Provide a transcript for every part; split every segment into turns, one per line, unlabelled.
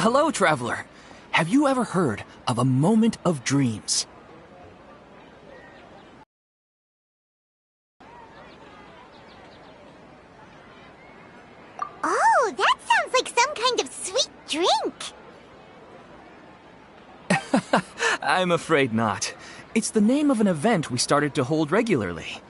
Hello, traveler. Have you ever heard of a moment of dreams?
Oh, that sounds like some kind of sweet drink.
I'm afraid not. It's the name of an event we started to hold regularly.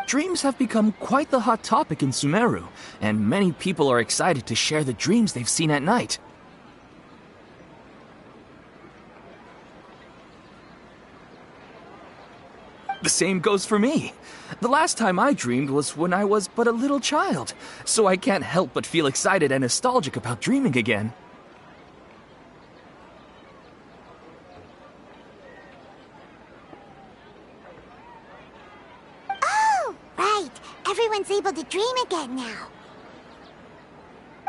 Dreams have become quite the hot topic in Sumeru, and many people are excited to share the dreams they've seen at night. The same goes for me. The last time I dreamed was when I was but a little child, so I can't help but feel excited and nostalgic about dreaming again.
Oh, right. Everyone's able to dream again now.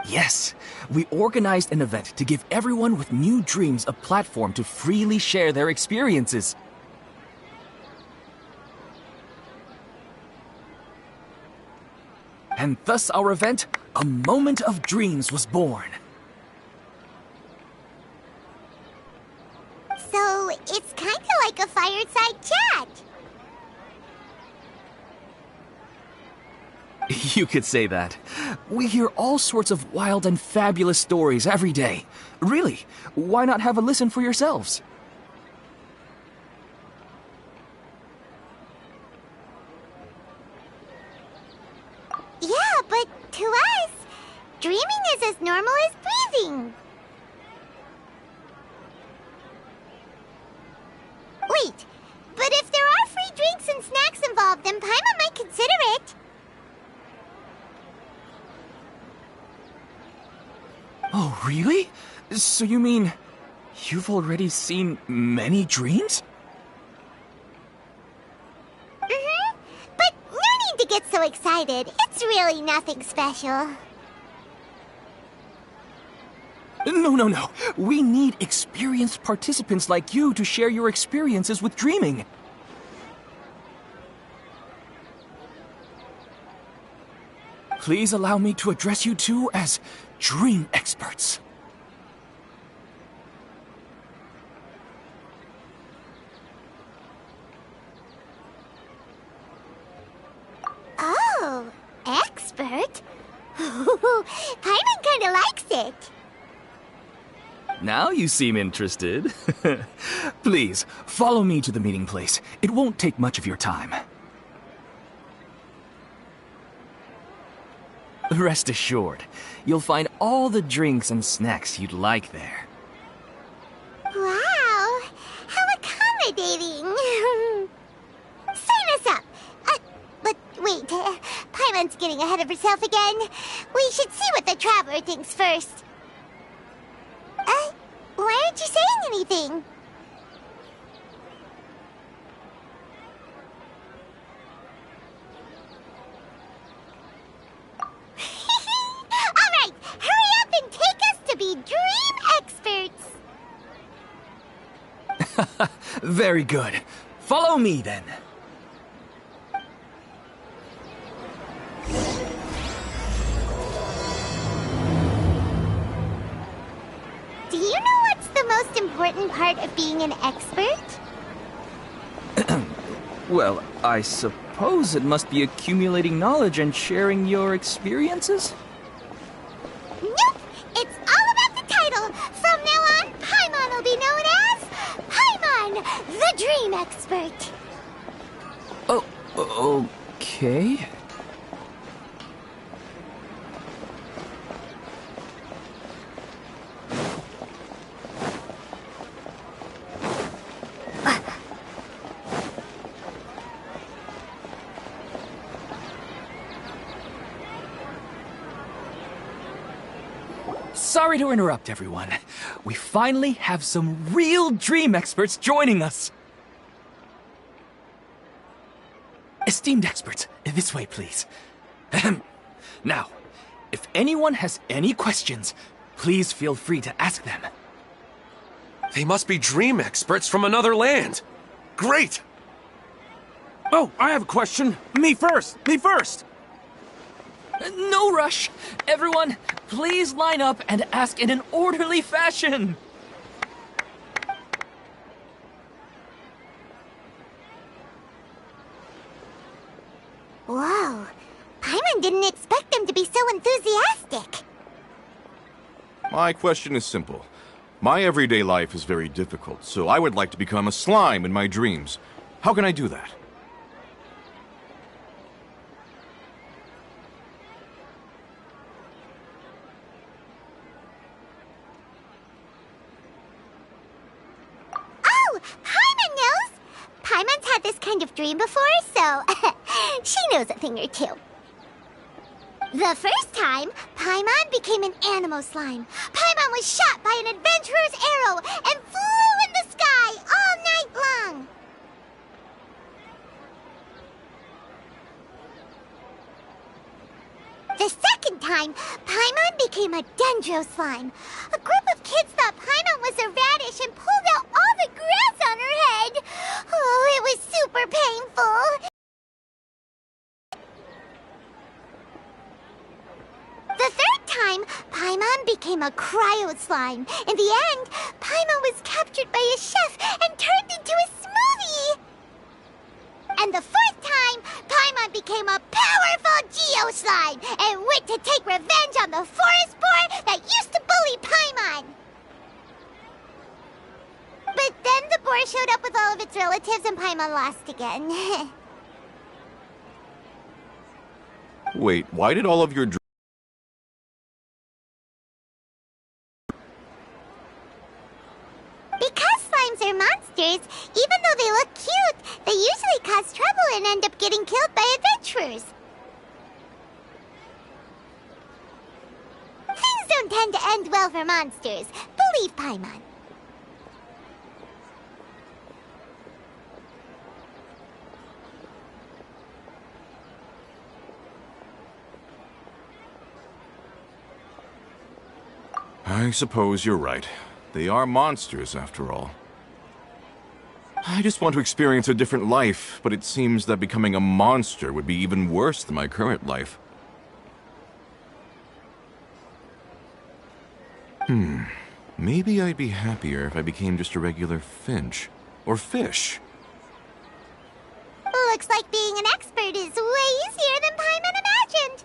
Yes, we organized an event to give everyone with new dreams a platform to freely share their experiences. And thus our event, A Moment of Dreams, was born.
So, it's kind of like a fireside chat.
You could say that. We hear all sorts of wild and fabulous stories every day. Really, why not have a listen for yourselves?
Yeah, but to us, dreaming is as normal as breathing. Wait, but if there are free drinks and snacks involved, then Paimon might consider it.
Oh, really? So you mean you've already seen many dreams?
But no need to get so excited. It's really nothing special.
No. We need experienced participants like you to share your experiences with dreaming. Please allow me to address you two as dream experts.
Oh, expert? Paimon kinda likes it.
Now you seem interested. Please, follow me to the meeting place. It won't take much of your time. Rest assured, you'll find all the drinks and snacks you'd like there.
Wow, how accommodating. Sign us up. But wait, Paimon's getting ahead of herself again. We should see what the traveler thinks first. Why aren't you saying anything? Alright, hurry up and take us to be dream experts.
Very good. Follow me then.
Do you know what's the most important part of being an expert?
Well, I suppose it must be accumulating knowledge and sharing your experiences?
Nope! It's all about the title! From now on, Paimon will be known as Paimon, the Dream Expert!
Oh, okay. Sorry to interrupt, everyone. We finally have some real dream experts joining us. Esteemed experts, this way, please. Ahem. Now, if anyone has any questions, please feel free to ask them.
They must be dream experts from another land. Great! Oh, I have a question. Me first! Me first!
No rush. Everyone, please line up and ask in an orderly fashion.
Whoa. Paimon didn't expect them to be so enthusiastic.
My question is simple. My everyday life is very difficult, so I would like to become a slime in my dreams. How can I do that?
Oh, Paimon knows! Paimon's had this kind of dream before, so she knows a thing or two. The first time, Paimon became an animal slime. Paimon was shot by an adventurer's arrow and flew in the sky all night long. The second time, Paimon became a dendro slime. A group of kids thought Paimon was a radish and pulled out all the grass on her head. Oh, it was super painful. The third time, Paimon became a cryo slime. In the end, Paimon was captured by a chef and turned into a smoothie. And the fourth time, Paimon became a powerful geo slime and went to take revenge on the forest boar that used to bully Paimon. But then the boar showed up with all of its relatives and Paimon lost again.
Wait, why did all of your
Because slimes are monsters, even though they look cute, they usually cause trouble and end up getting killed by adventurers. Things don't tend to end well for monsters. Believe Paimon.
I suppose you're right. They are monsters, after all. I just want to experience a different life, but it seems that becoming a monster would be even worse than my current life. Maybe I'd be happier if I became just a regular finch. Or fish.
Looks like being an expert is way easier than Paimon imagined.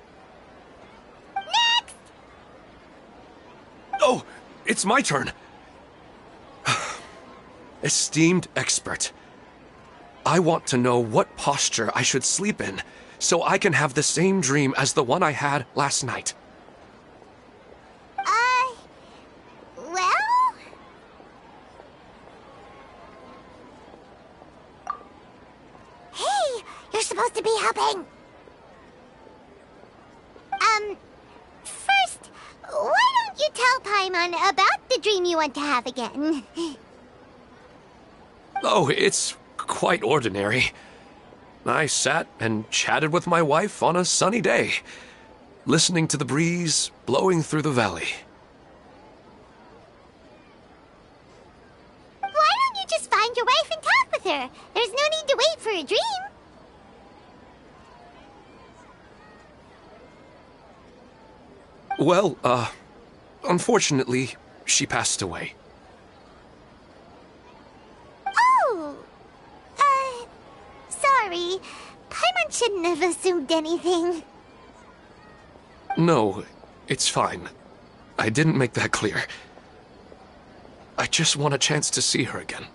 Next!
Oh, it's my turn. Esteemed expert, I want to know what posture I should sleep in so I can have the same dream as the one I had last night.
Well? Hey, you're supposed to be helping. First, why don't you tell Paimon about the dream you want to have again?
Oh, it's quite ordinary. I sat and chatted with my wife on a sunny day, listening to the breeze blowing through the valley.
Why don't you just find your wife and talk with her? There's no need to wait for a dream.
Well, unfortunately, she passed away.
Oh, sorry. Paimon shouldn't have assumed anything.
No, it's fine. I didn't make that clear. I just want a chance to see her again.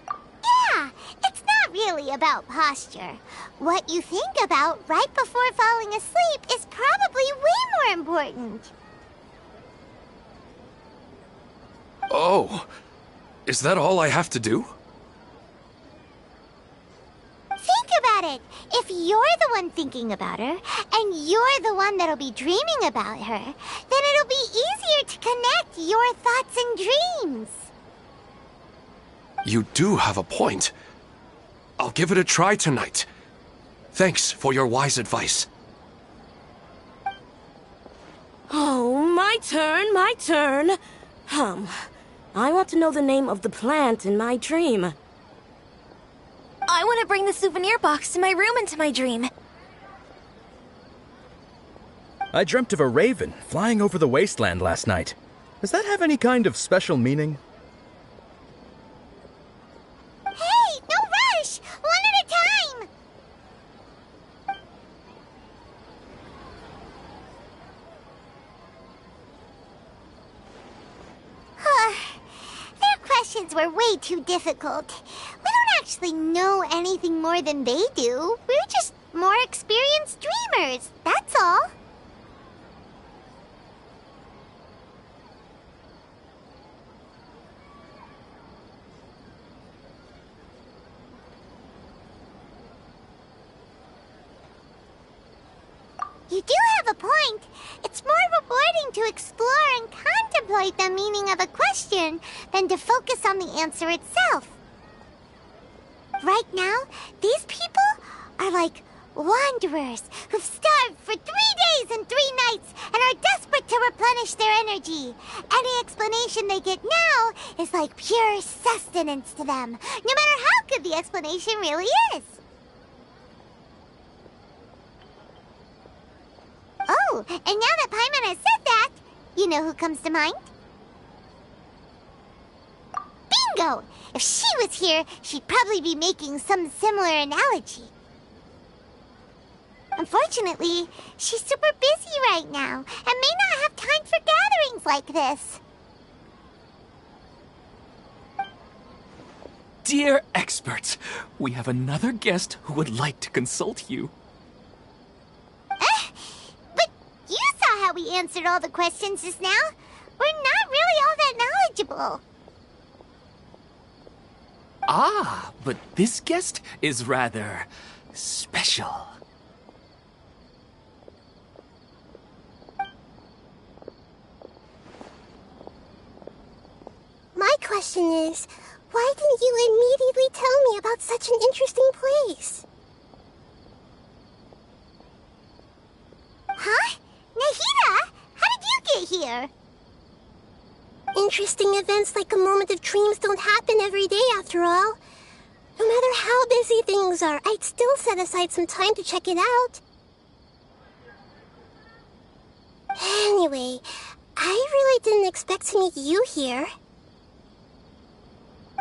Yeah, it's not really about posture. What you think about right before falling asleep is probably way more important.
Oh, is that all I have to do?
Think about it. If you're the one thinking about her, and you're the one that'll be dreaming about her, then it'll be easier to connect your thoughts and dreams.
You do have a point. I'll give it a try tonight. Thanks for your wise advice.
Oh, my turn, my turn. I want to know the name of the plant in my dream.
I want to bring the souvenir box to my room into my dream.
I dreamt of a raven flying over the wasteland last night. Does that have any kind of special meaning?
Hey, no rush! One at a time! Their questions were way too difficult. We don't actually know anything more than they do. We're just more experienced dreamers, that's all. You do have a point. It's more rewarding to explore and contemplate the meaning of a question than to focus on the answer itself. Right now, these people are like wanderers who've starved for 3 days and 3 nights and are desperate to replenish their energy. Any explanation they get now is like pure sustenance to them, no matter how good the explanation really is. Oh, and now that Paimon has said that, you know who comes to mind? Bingo! If she was here, she'd probably be making some similar analogy. Unfortunately, she's super busy right now and may not have time for gatherings like this.
Dear experts, we have another guest who would like to consult you.
But you saw how we answered all the questions just now. We're not really all that knowledgeable.
Ah, but this guest is rather special.
My question is, why didn't you immediately tell me about such an interesting place? Huh? Nahida, how did you get here? Interesting events like a moment of dreams don't happen every day after all. No matter how busy things are, I'd still set aside some time to check it out. Anyway, I really didn't expect to meet you here.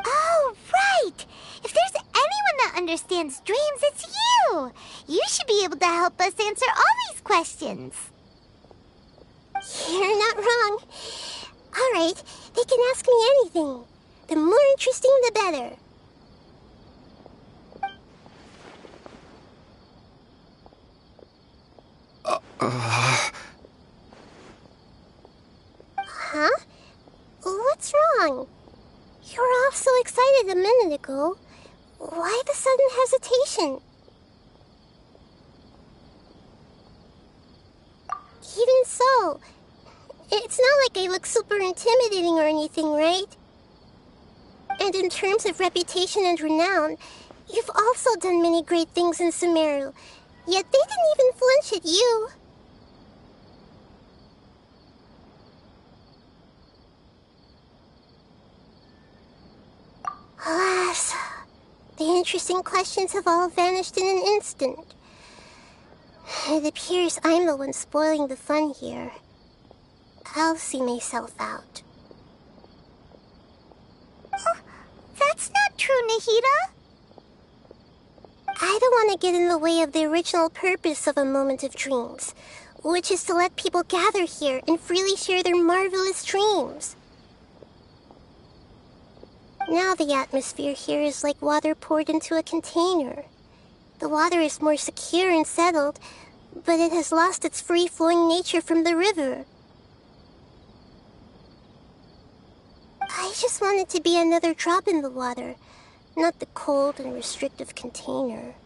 Oh, right! If there's anyone that understands dreams, it's you! You should be able to help us answer all these questions. You're not wrong. All right, they can ask me anything. The more interesting, the better. Huh? What's wrong? You were all so excited a minute ago. Why the sudden hesitation? Even so, it's not like I look super intimidating or anything, right? And in terms of reputation and renown, you've also done many great things in Sumeru, yet they didn't even flinch at you. Alas, the interesting questions have all vanished in an instant. It appears I'm the one spoiling the fun here. I'll see myself out. Oh, that's not true, Nahida. I don't want to get in the way of the original purpose of a moment of dreams, which is to let people gather here and freely share their marvelous dreams. Now the atmosphere here is like water poured into a container. The water is more secure and settled, but it has lost its free-flowing nature from the river. I just want it to be another drop in the water, not the cold and restrictive container.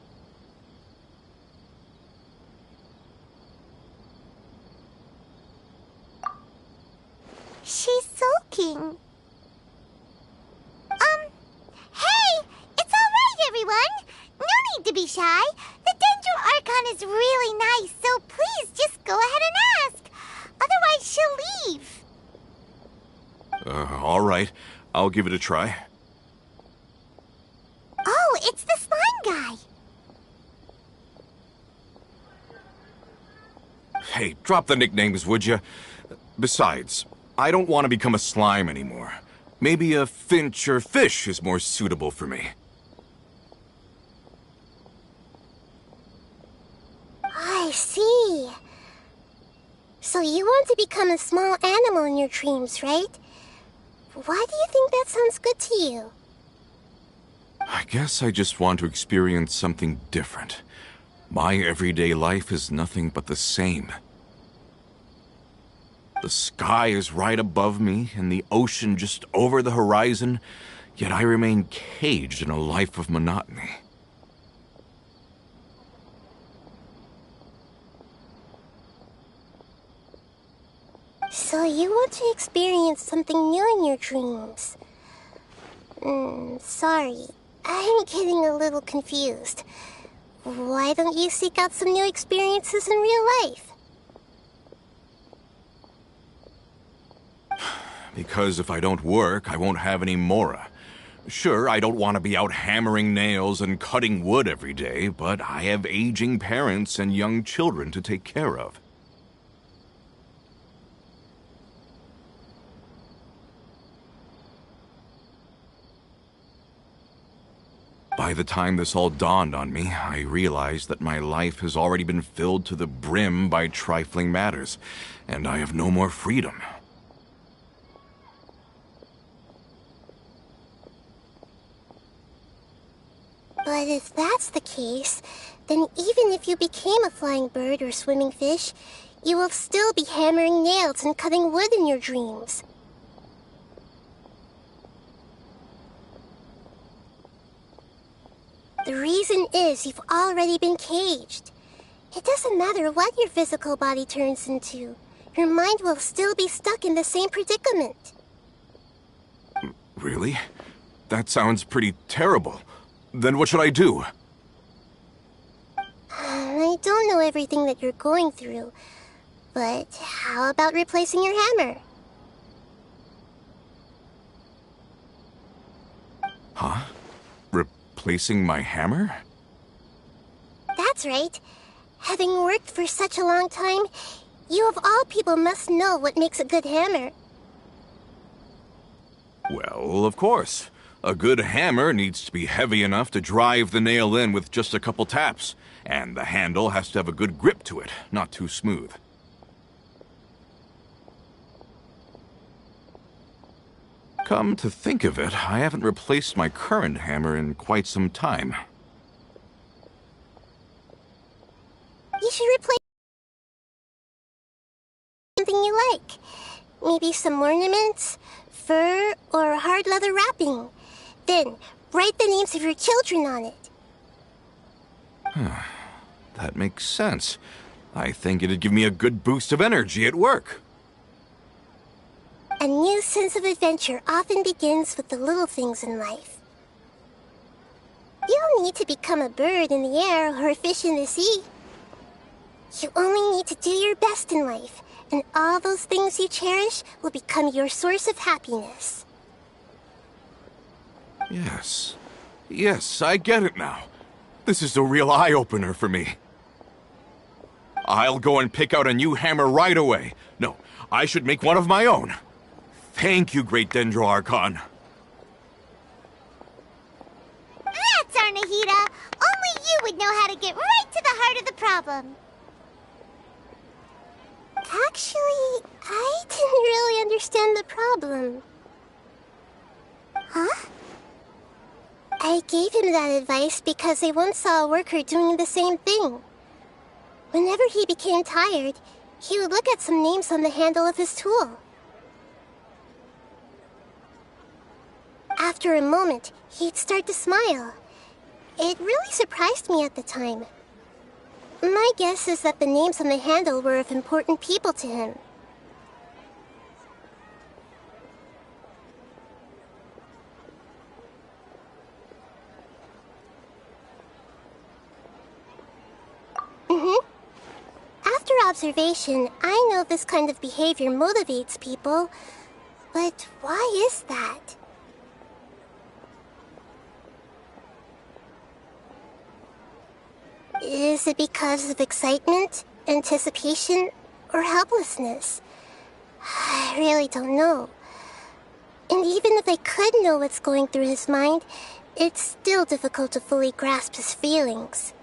She's sulking. Hey! It's all right, everyone! No need to be shy. The Dendro Archon is really nice, so please just go ahead and ask. Otherwise, she'll leave.
All right. I'll give it a try.
Oh, it's the slime guy.
Hey, drop the nicknames, would you? Besides, I don't want to become a slime anymore. Maybe a finch or fish is more suitable for me.
I see. So you want to become a small animal in your dreams, right? Why do you think that sounds good to you?
I guess I just want to experience something different. My everyday life is nothing but the same. The sky is right above me, and the ocean just over the horizon, yet I remain caged in a life of monotony.
So you want to experience something new in your dreams? Sorry. I'm getting a little confused. Why don't you seek out some new experiences in real life?
Because if I don't work, I won't have any mora. Sure, I don't want to be out hammering nails and cutting wood every day, but I have aging parents and young children to take care of. By the time this all dawned on me, I realized that my life has already been filled to the brim by trifling matters, and I have no more freedom.
But if that's the case, then even if you became a flying bird or swimming fish, you will still be hammering nails and cutting wood in your dreams. The reason is you've already been caged. It doesn't matter what your physical body turns into. Your mind will still be stuck in the same predicament.
Really? That sounds pretty terrible. Then what should I do?
I don't know everything that you're going through, but how about replacing your hammer?
Huh? Replacing my hammer?
That's right. Having worked for such a long time, you of all people must know what makes a good hammer.
Well, of course. A good hammer needs to be heavy enough to drive the nail in with just a couple taps, and the handle has to have a good grip to it, not too smooth. Come to think of it, I haven't replaced my current hammer in quite some time.
You should replace something you like. Maybe some ornaments, fur, or hard leather wrapping. Then, write the names of your children on it.
That makes sense. I think it'd give me a good boost of energy at work.
A new sense of adventure often begins with the little things in life. You don't need to become a bird in the air or a fish in the sea. You only need to do your best in life, and all those things you cherish will become your source of happiness.
Yes. Yes, I get it now. This is a real eye-opener for me. I'll go and pick out a new hammer right away. No, I should make one of my own. Thank you, Great Dendro Archon.
That's our Nahida. Only you would know how to get right to the heart of the problem. Actually, I didn't really understand the problem. Huh? I gave him that advice because I once saw a worker doing the same thing. Whenever he became tired, he would look at some names on the handle of his tool. After a moment, he'd start to smile. It really surprised me at the time. My guess is that the names on the handle were of important people to him. After observation, I know this kind of behavior motivates people. But why is that? Is it because of excitement, anticipation, or helplessness? I really don't know. And even if I could know what's going through his mind, it's still difficult to fully grasp his feelings.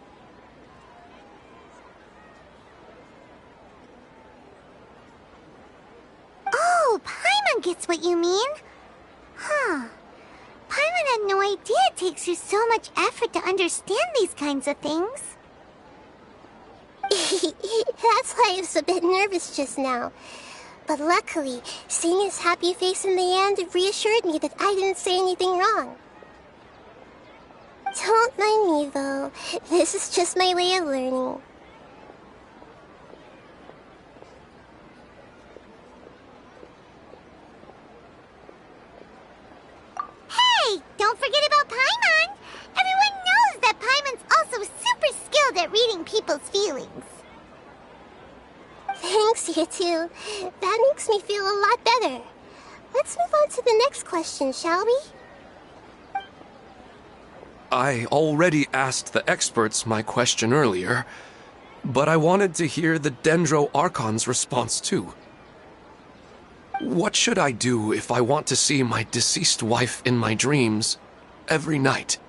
Oh, Paimon gets what you mean. Huh. Paimon had no idea it takes you so much effort to understand these kinds of things. That's why I was a bit nervous just now. But luckily, seeing his happy face in the end reassured me that I didn't say anything wrong. Don't mind me, though. This is just my way of learning. Hey! Don't forget about Paimon! Everyone knows that Paimon's also super skilled at reading people's feelings. Thanks, you two. That makes me feel a lot better. Let's move on to the next question, shall we?
I already asked the experts my question earlier, but I wanted to hear the Dendro Archon's response too. What should I do if I want to see my deceased wife in my dreams every night?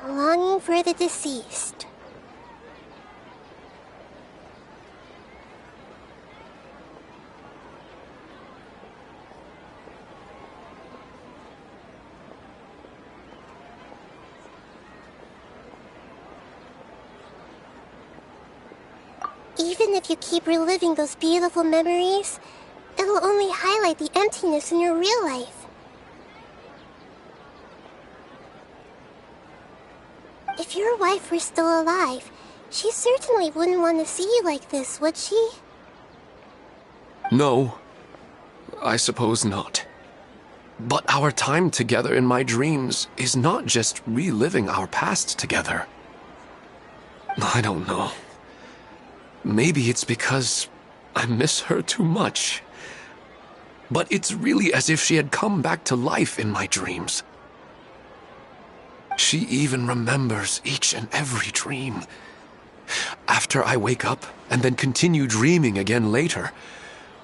Longing for the deceased. Even if you keep reliving those beautiful memories, it'll only highlight the emptiness in your real life. If your wife were still alive, she certainly wouldn't want to see you like this, would she?
No, I suppose not. But our time together in my dreams is not just reliving our past together. I don't know. Maybe it's because I miss her too much. But it's really as if she had come back to life in my dreams. She even remembers each and every dream. After I wake up and then continue dreaming again later,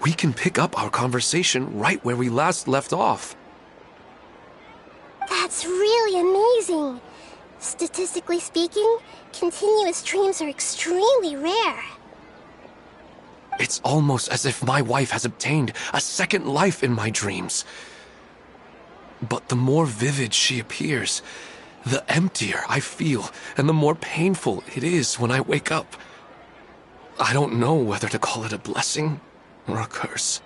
we can pick up our conversation right where we last left off.
That's really amazing. Statistically speaking, continuous dreams are extremely rare.
It's almost as if my wife has obtained a second life in my dreams. But the more vivid she appears, the emptier I feel, and the more painful it is when I wake up. I don't know whether to call it a blessing or a curse.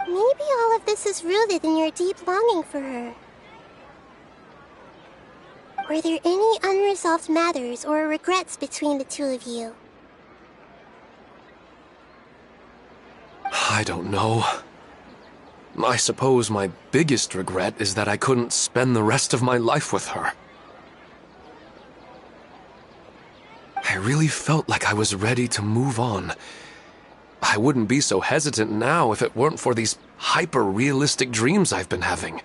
Maybe all of this is rooted in your deep longing for her. Were there any unresolved matters or regrets between the two of you?
I don't know. I suppose my biggest regret is that I couldn't spend the rest of my life with her. I really felt like I was ready to move on. I wouldn't be so hesitant now if it weren't for these hyper-realistic dreams I've been having.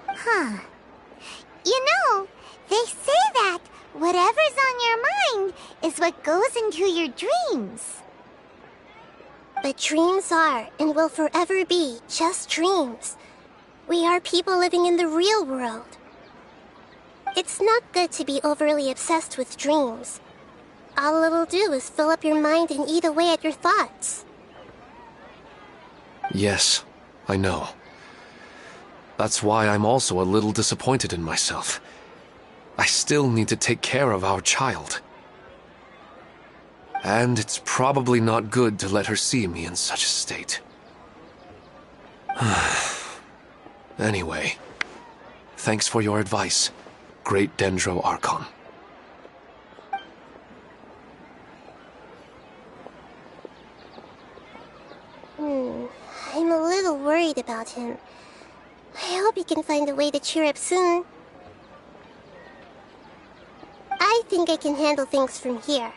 Huh. You know, they say that whatever's on your mind is what goes into your dreams. But dreams are, and will forever be, just dreams. We are people living in the real world. It's not good to be overly obsessed with dreams. All it'll do is fill up your mind and eat away at your thoughts.
Yes, I know. That's why I'm also a little disappointed in myself. I still need to take care of our child. And it's probably not good to let her see me in such a state. Anyway, thanks for your advice, Great Dendro Archon.
I'm a little worried about him. I hope he can find a way to cheer up soon. I think I can handle things from here.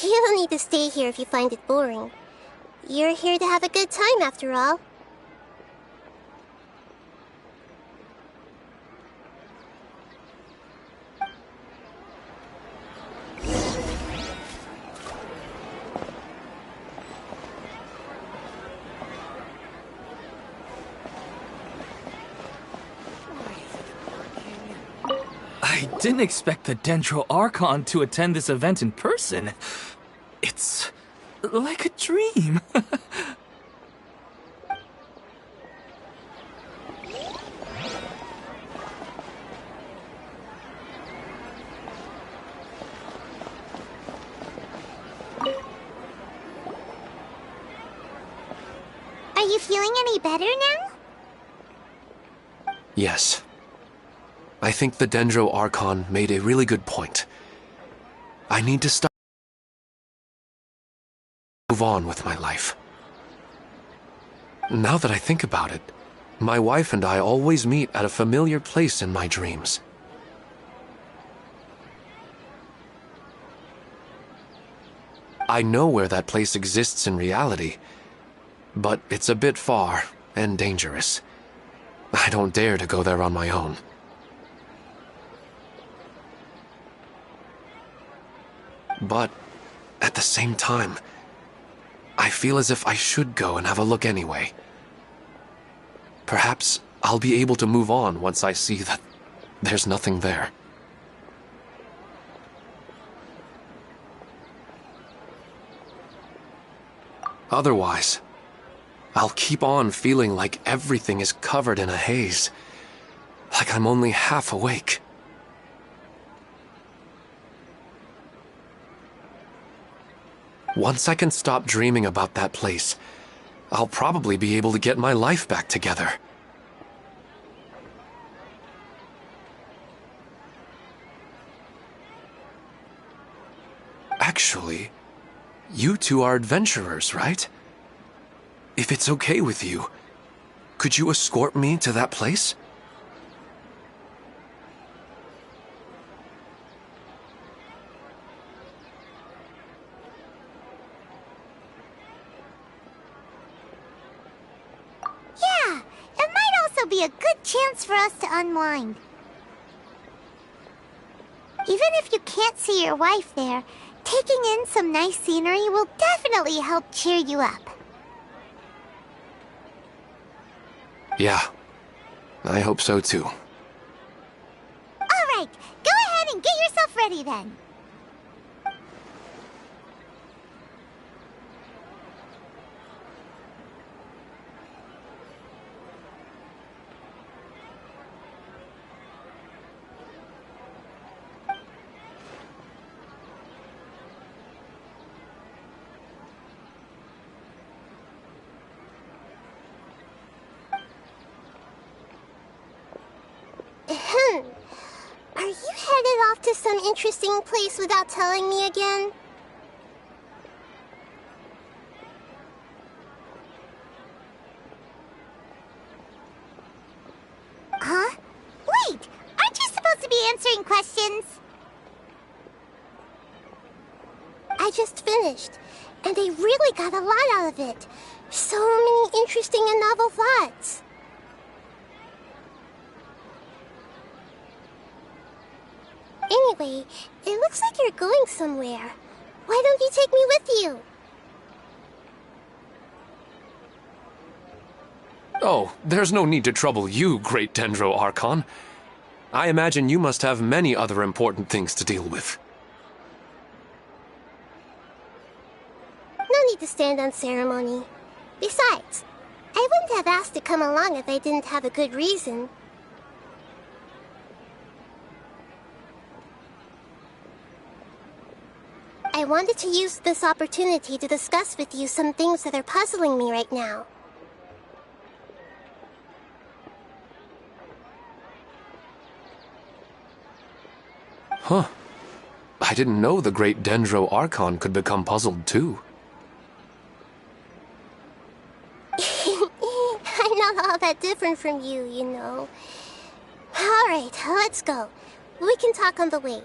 You don't need to stay here if you find it boring. You're here to have a good time, after all.
I didn't expect the Dendro Archon to attend this event in person. It's like a dream.
Are you feeling any better now?
Yes. I think the Dendro Archon made a really good point. I need to stop. Move on with my life. Now that I think about it, my wife and I always meet at a familiar place in my dreams. I know where that place exists in reality, but it's a bit far and dangerous. I don't dare to go there on my own. But at the same time, I feel as if I should go and have a look anyway. Perhaps I'll be able to move on once I see that there's nothing there. Otherwise, I'll keep on feeling like everything is covered in a haze, like I'm only half awake. Once I can stop dreaming about that place, I'll probably be able to get my life back together. Actually, you two are adventurers, right? If it's okay with you, could you escort me to that place?
Yeah, it might also be a good chance for us to unwind. Even if you can't see your wife there, taking in some nice scenery will definitely help cheer you up.
Yeah, I hope so too.
All right, go ahead and get yourself ready then. Are you headed off to some interesting place without telling me again? Huh? Wait! Aren't you supposed to be answering questions? I just finished, and I really got a lot out of it. So many interesting and novel thoughts. Anyway, it looks like you're going somewhere. Why don't you take me with you?
Oh, there's no need to trouble you, great Dendro Archon. I imagine you must have many other important things to deal with.
No need to stand on ceremony. Besides, I wouldn't have asked to come along if I didn't have a good reason. I wanted to use this opportunity to discuss with you some things that are puzzling me right now.
Huh. I didn't know the great Dendro Archon could become puzzled too.
I'm not all that different from you, you know. Alright, let's go. We can talk on the way.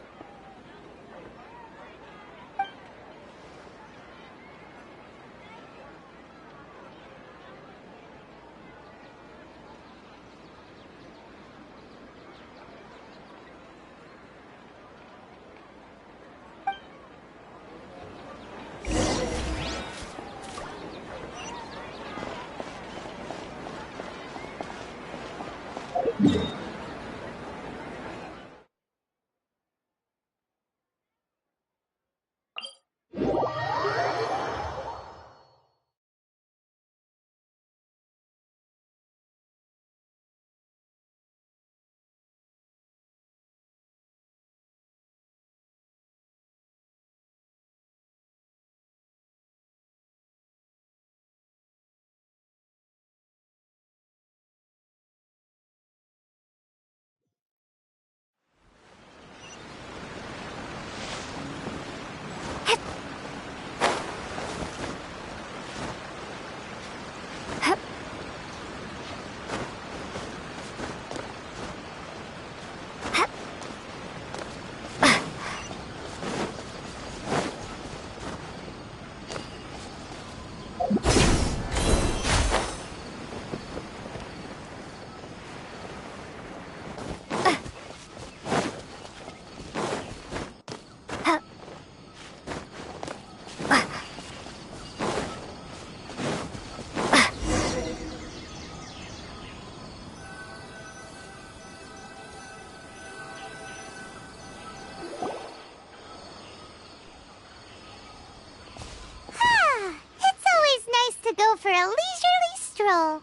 for a leisurely stroll.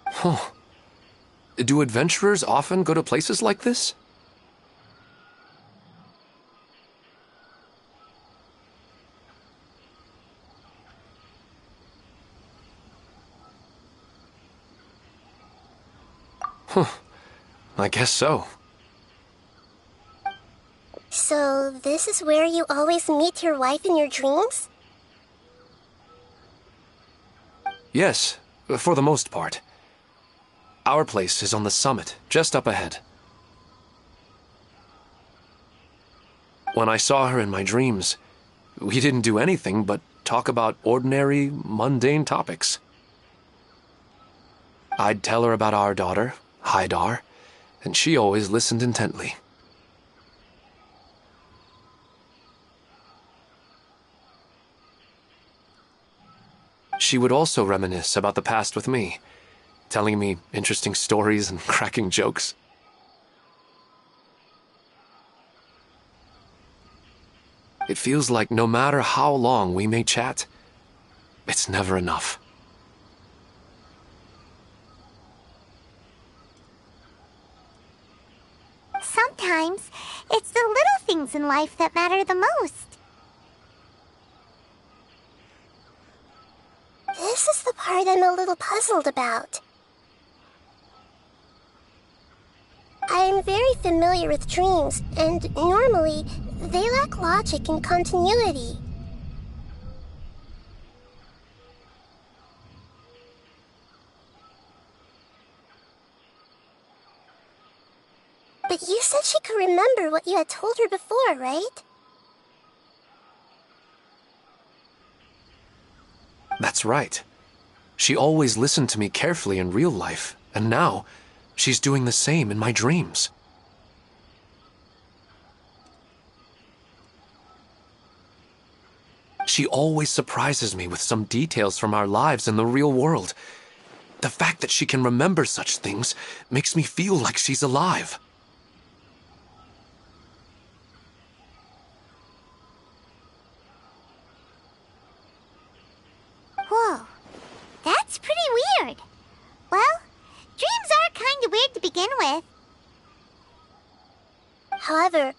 Huh. Do adventurers often go to places like this? Huh. I guess so.
So, this is where you always meet your wife in your dreams?
Yes, for the most part. Our place is on the summit, just up ahead. When I saw her in my dreams, we didn't do anything but talk about ordinary, mundane topics. I'd tell her about our daughter, Haidar, and she always listened intently. She would also reminisce about the past with me, telling me interesting stories and cracking jokes. It feels like no matter how long we may chat, it's never enough.
Sometimes, it's the little things in life that matter the most.
This is the part I'm a little puzzled about. I'm very familiar with dreams, and normally, they lack logic and continuity. But you said she could remember what you had told her before, right?
That's right. She always listened to me carefully in real life, and now she's doing the same in my dreams. She always surprises me with some details from our lives in the real world. The fact that she can remember such things makes me feel like she's alive.
Whoa, that's pretty weird. Well, dreams are kinda weird to begin with.
However,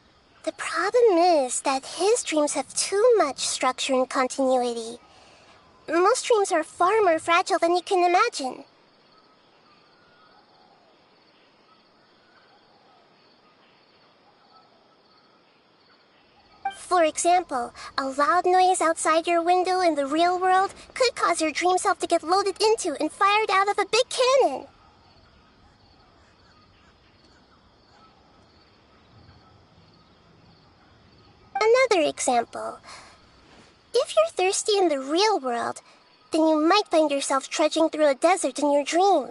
the problem is that his dreams have too much structure and continuity. Most dreams are far more fragile than you can imagine. For example, a loud noise outside your window in the real world could cause your dream self to get loaded into and fired out of a big cannon. Another example. If you're thirsty in the real world, then you might find yourself trudging through a desert in your dream.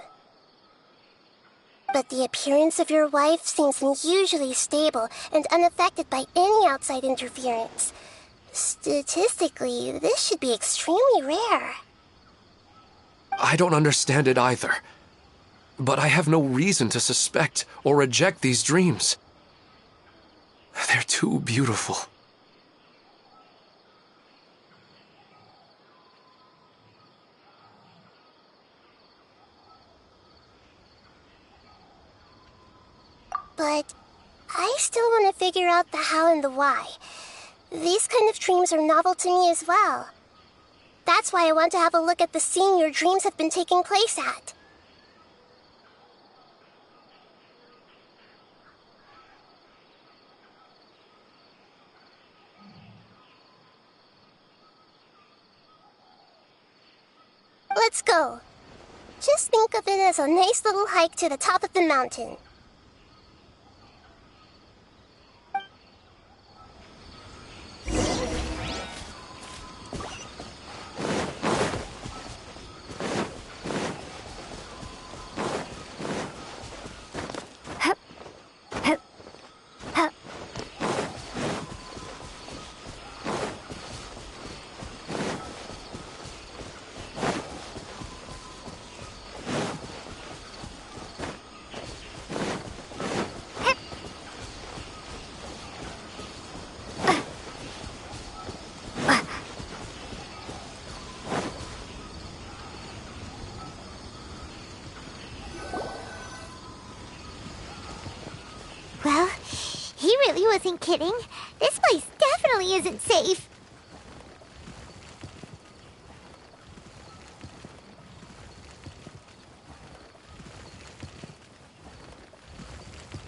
But the appearance of your wife seems unusually stable and unaffected by any outside interference. Statistically, this should be extremely rare.
I don't understand it either. But I have no reason to suspect or reject these dreams. They're too beautiful.
But I still want to figure out the how and the why. These kind of dreams are novel to me as well. That's why I want to have a look at the scene your dreams have been taking place at. Let's go. Just think of it as a nice little hike to the top of the mountain.
really wasn't kidding. This place definitely isn't safe.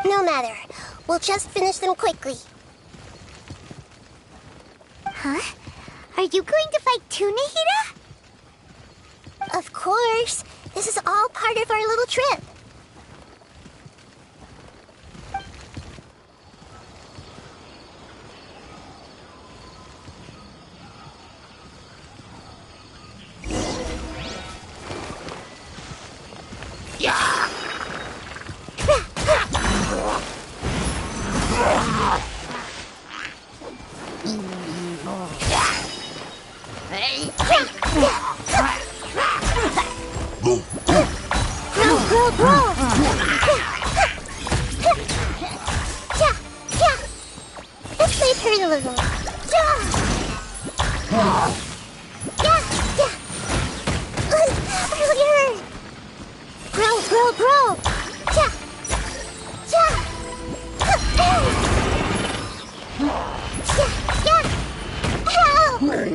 No matter. We'll just finish them quickly.
Huh? Are you going to fight too, Nahida?
Of course. This is all part of our little trip. Let's play turn a little. Earlier. Grow. Help! I'm withering.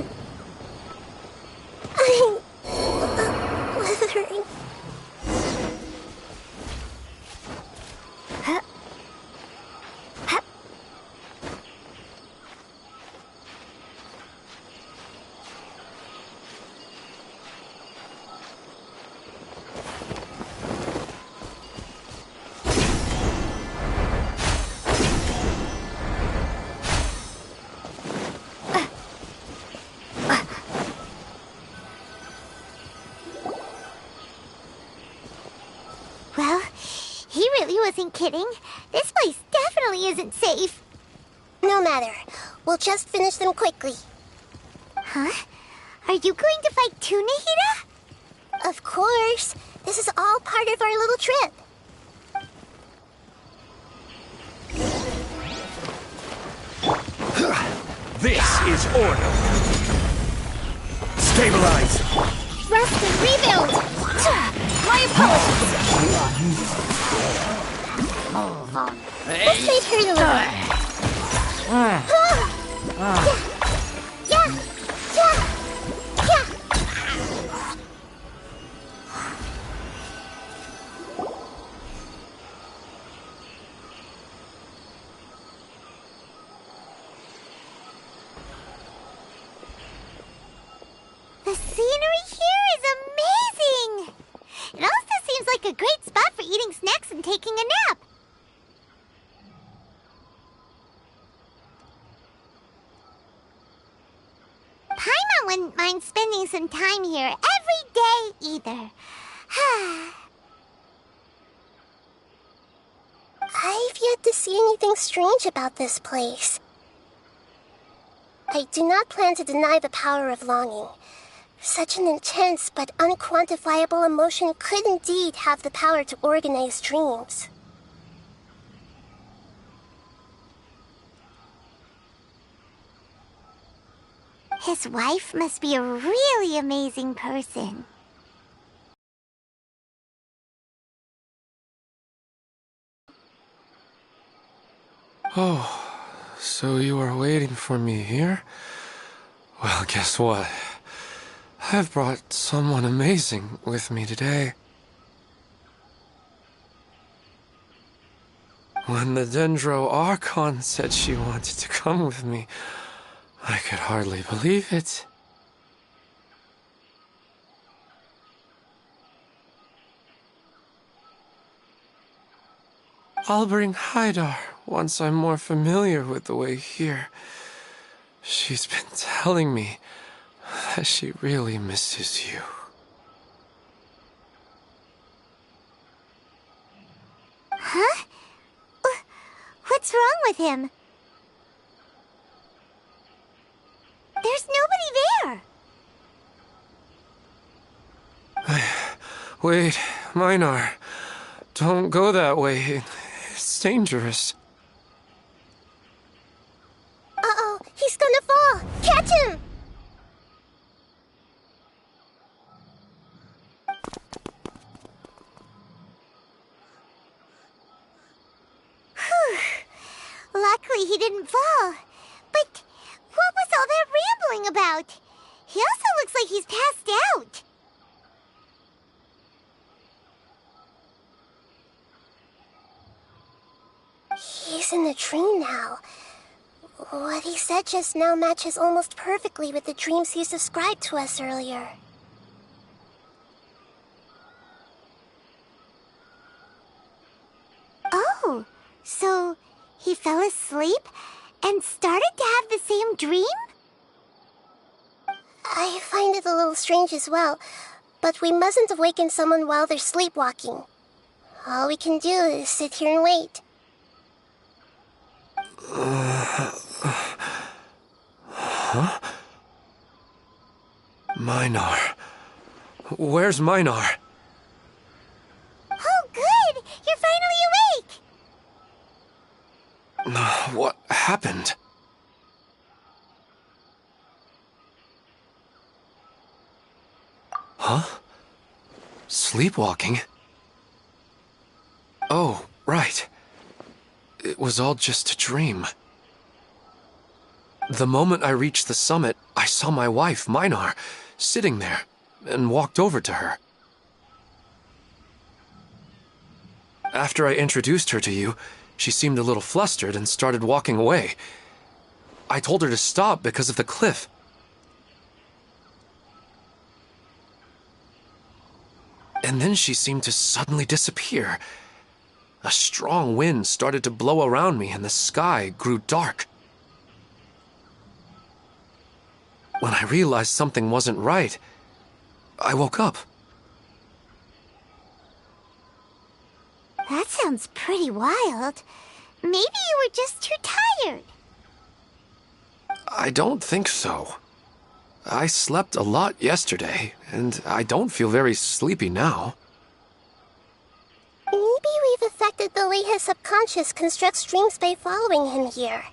Well, he really wasn't kidding. This place definitely isn't safe.
No matter. We'll just finish them quickly.
Huh? Are you going to fight too, Nahida?
Of course. This is all part of our little trip.
This is order. Stabilize.
Rest and rebuild! My apologies!
Let's play turn a little. Yeah.
The scenery here is amazing! It also seems like a great spot for eating snacks and taking a nap. Paimon wouldn't mind spending some time here every day either.
I've yet to see anything strange about this place. I do not plan to deny the power of longing. Such an intense but unquantifiable emotion could indeed have the power to organize dreams.
His wife must be a really amazing person.
Oh, so you are waiting for me here? Well, guess what? I've brought someone amazing with me today. When the Dendro Archon said she wanted to come with me, I could hardly believe it. I'll bring Haidar once I'm more familiar with the way here. She's been telling me that she really misses you.
Huh? What's wrong with him? There's nobody there.
Wait, Minar. Don't go that way. It's dangerous.
Uh-oh, he's gonna fall! Catch him!
Lucky luckily he didn't fall. But what was all that rambling about? He also looks like he's passed out.
He's in the dream now. What he said just now matches almost perfectly with the dreams he's described to us earlier.
Oh, so he fell asleep and started to have the same dream?
I find it a little strange as well, but we mustn't awaken someone while they're sleepwalking. All we can do is sit here and wait.
Huh? Minar. Where's Minar?
Oh, good! You're finally awake!
What happened? Huh? Sleepwalking? Oh, right. It was all just a dream. The moment I reached the summit, I saw my wife, Minar, sitting there, and walked over to her. After I introduced her to you, she seemed a little flustered and started walking away. I told her to stop because of the cliff. And then she seemed to suddenly disappear. A strong wind started to blow around me and the sky grew dark. When I realized something wasn't right, I woke up.
That sounds pretty wild. Maybe you were just too tired.
I don't think so. I slept a lot yesterday, and I don't feel very sleepy now.
Maybe we've affected the way his subconscious constructs dreams by following him here.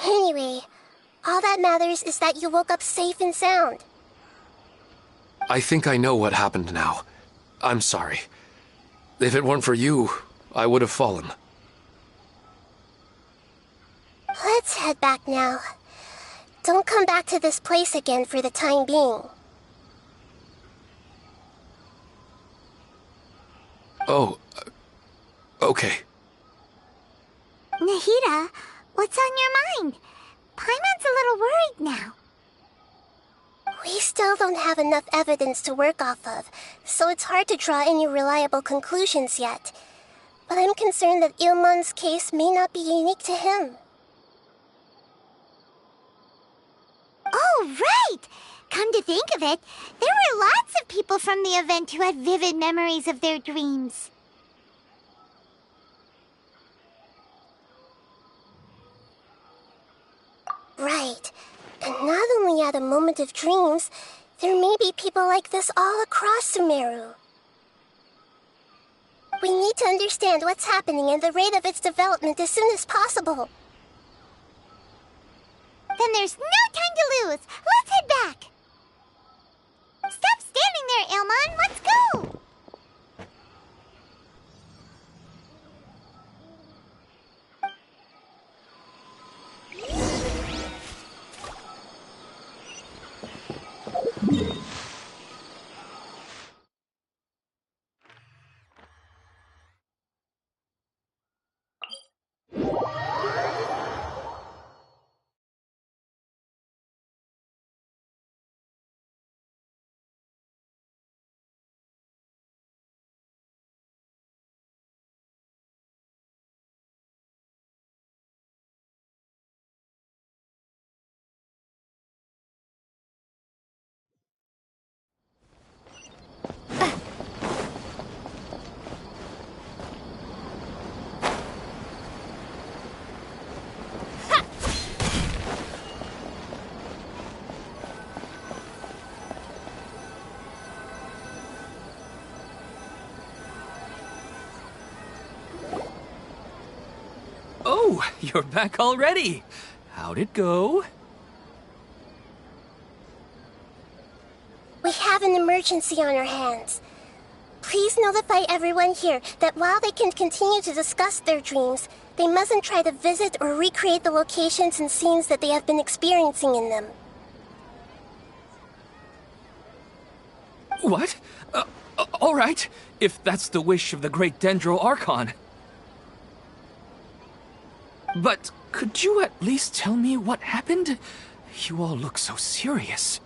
Anyway, all that matters is that you woke up safe and sound.
I think I know what happened now. I'm sorry. If it weren't for you, I would have fallen.
Let's head back now. Don't come back to this place again for the time being.
Oh, okay.
Nahida, what's on your mind? Paimon's a little worried now.
We still don't have enough evidence to work off of, so it's hard to draw any reliable conclusions yet. But I'm concerned that Ilmon's case may not be unique to him.
Oh, right! Come to think of it, there were lots of people from the event who had vivid memories of their dreams.
Right. And not only at a moment of dreams, there may be people like this all across Sumeru. We need to understand what's happening and the rate of its development as soon as possible.
Then there's no time to lose. Let's head back. Stop standing there, Ilmon. Let's go.
Oh, you're back already. How'd it go?
We have an emergency on our hands. Please notify everyone here that while they can continue to discuss their dreams, they mustn't try to visit or recreate the locations and scenes that they have been experiencing in them.
What? All right, if that's the wish of the great Dendro Archon. But could you at least tell me what happened? You all look so serious.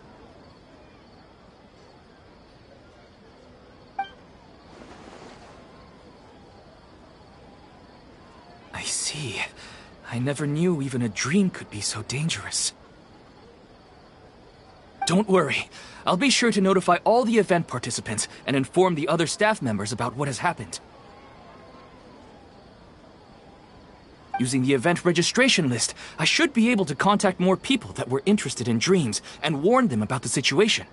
I see. I never knew even a dream could be so dangerous. Don't worry. I'll be sure to notify all the event participants and inform the other staff members about what has happened. Using the event registration list, I should be able to contact more people that were interested in dreams and warn them about the situation.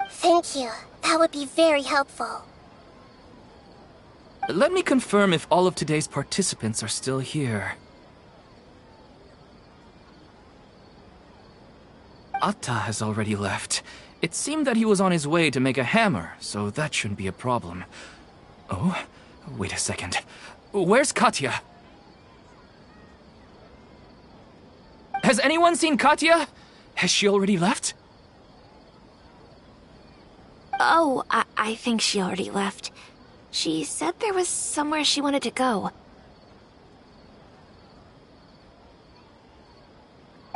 Thank you. That would be very helpful.
Let me confirm if all of today's participants are still here. Atta has already left. It seemed that he was on his way to make a hammer, so that shouldn't be a problem. Oh, wait a second. Where's Katya? Has anyone seen Katya? Has she already left?
Oh, I think she already left. She said there was somewhere she wanted to go.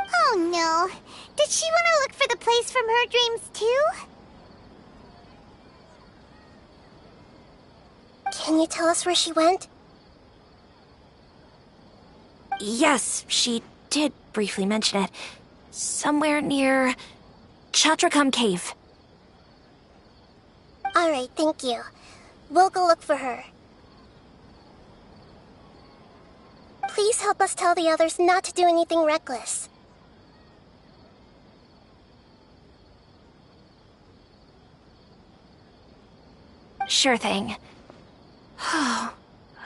Oh no. Did she want to look for the place from her dreams too?
Can you tell us where she went?
Yes, she did briefly mention it. Somewhere near Chatrakam Cave.
Alright, thank you. We'll go look for her. Please help us tell the others not to do anything reckless.
Sure thing.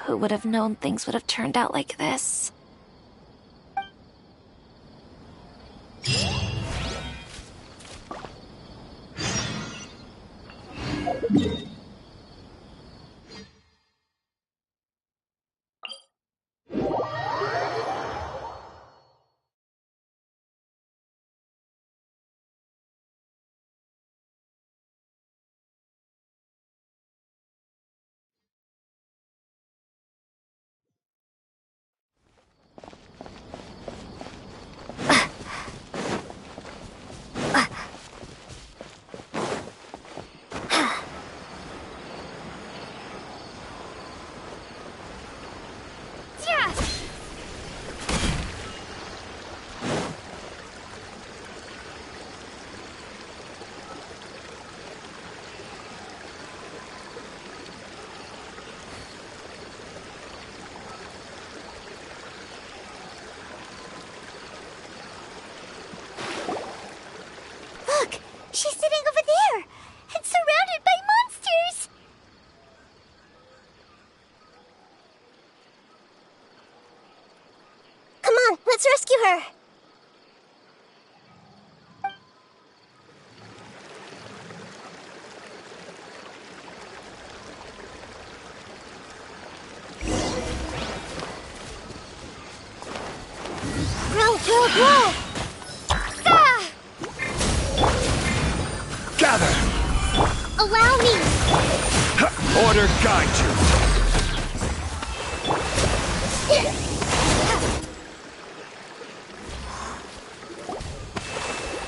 Who would have known things would have turned out like this?
She's sitting over there, and surrounded by monsters!
Come on, let's rescue her! Row!
Gather!
Allow me!
Order guide you!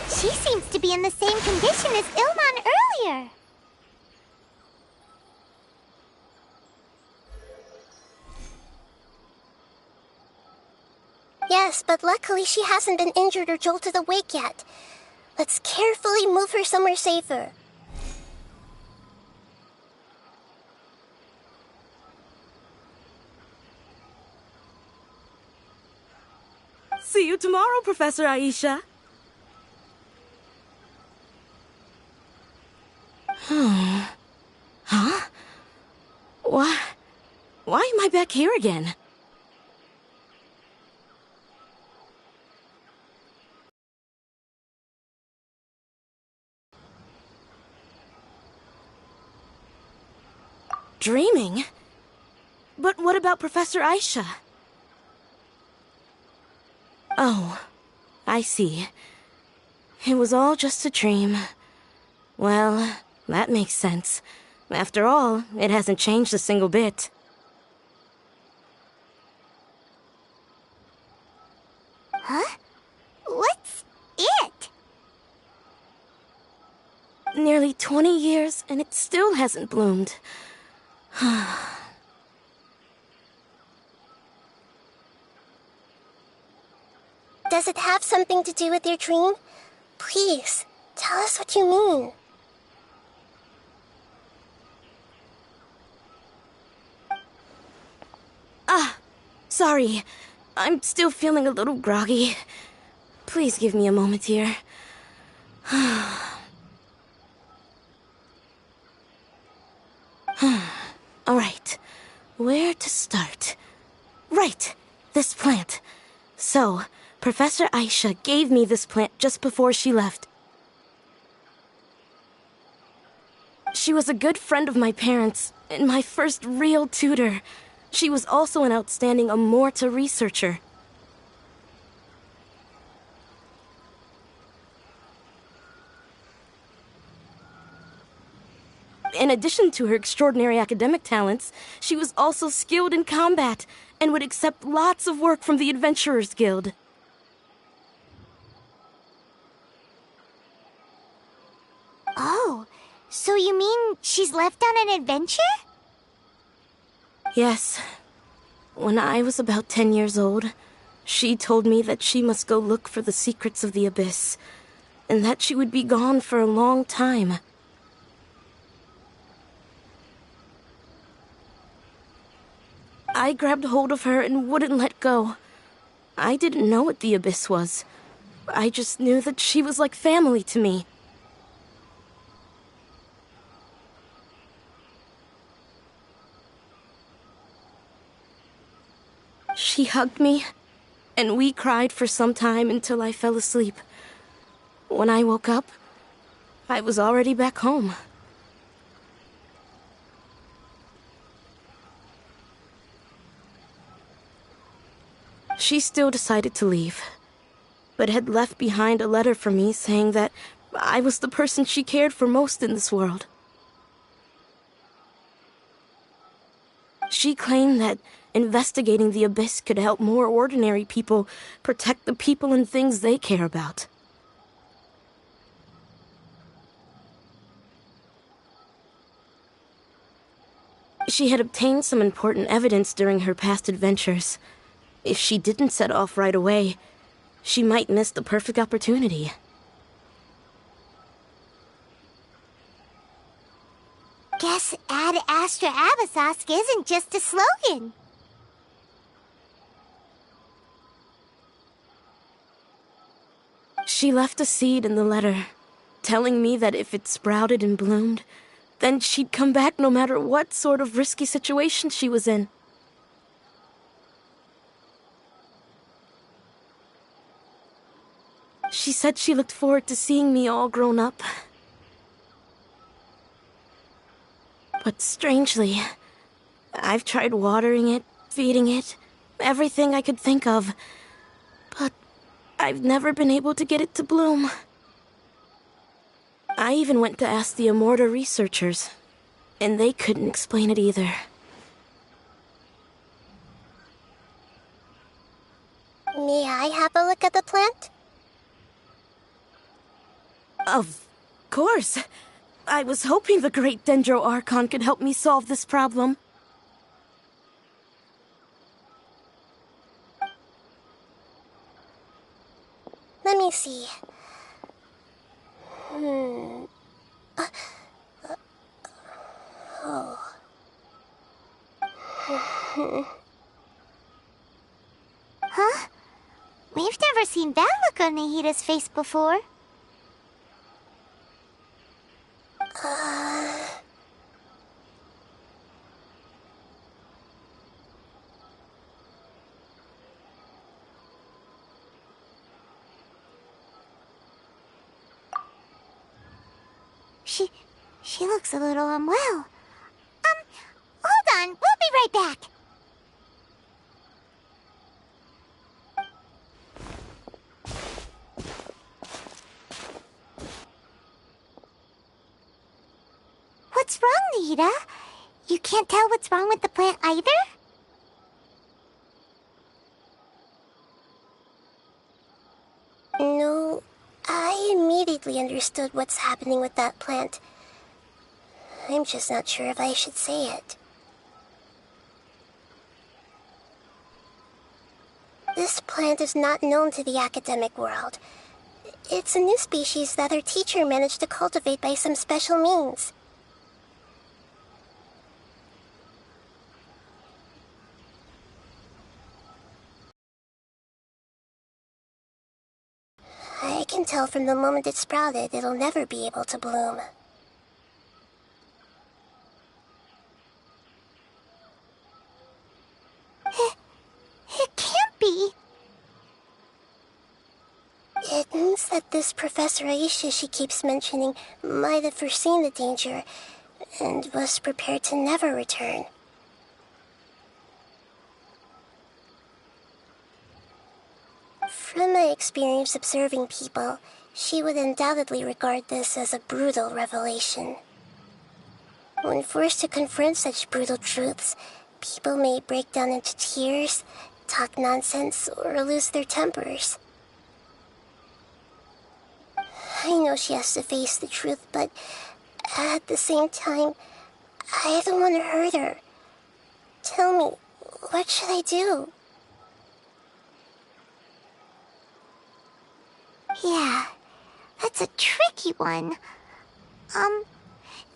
She seems to be in the same condition as Ilman earlier.
Yes, but luckily she hasn't been injured or jolted awake yet. Let's carefully move her somewhere safer.
See you tomorrow, Professor Aisha. Huh? Why am I back here again? about Professor Aisha? Oh, I see. It was all just a dream. Well, that makes sense. After all, it hasn't changed a single bit.
Huh? What's it?
Nearly 20 years, and it still hasn't bloomed.
Does it have something to do with your dream? Please, tell us what you mean.
Sorry. I'm still feeling a little groggy. Please give me a moment here. Alright. Where to start? Right! This plant. So, Professor Aisha gave me this plant just before she left. She was a good friend of my parents, and my first real tutor. She was also an outstanding Amorta researcher. In addition to her extraordinary academic talents, she was also skilled in combat and would accept lots of work from the Adventurers Guild.
Oh, so you mean she's left on an adventure?
Yes. When I was about 10 years old, she told me that she must go look for the secrets of the Abyss, and that she would be gone for a long time. I grabbed hold of her and wouldn't let go. I didn't know what the Abyss was. I just knew that she was like family to me. She hugged me, and we cried for some time until I fell asleep. When I woke up, I was already back home. She still decided to leave, but had left behind a letter for me saying that I was the person she cared for most in this world. She claimed that investigating the Abyss could help more ordinary people protect the people and things they care about. She had obtained some important evidence during her past adventures. If she didn't set off right away, she might miss the perfect opportunity.
Guess Ad Astra Abyssosque isn't just a slogan.
She left a seed in the letter, telling me that if it sprouted and bloomed, then she'd come back no matter what sort of risky situation she was in. She said she looked forward to seeing me all grown up. But strangely, I've tried watering it, feeding it, everything I could think of. But I've never been able to get it to bloom. I even went to ask the Amorta researchers, and they couldn't explain it either.
May I have a look at the plant?
Of course. I was hoping the great Dendro Archon could help me solve this problem.
Let me see.
Huh? We've never seen that look on Nahita's face before. She looks a little unwell. Hold on, we'll be right back. What's wrong, Nita? You can't tell what's wrong with the plant either?
No, I immediately understood what's happening with that plant. I'm just not sure if I should say it. This plant is not known to the academic world. It's a new species that our teacher managed to cultivate by some special means. I can tell from the moment it sprouted, it'll never be able to bloom.
It can't be.
It means that this Professor Aisha she keeps mentioning might have foreseen the danger and was prepared to never return. From my experience observing people, she would undoubtedly regard this as a brutal revelation. When forced to confront such brutal truths, people may break down into tears, talk nonsense, or lose their tempers. I know she has to face the truth, but at the same time, I don't want to hurt her. Tell me, what should I do?
Yeah, that's a tricky one.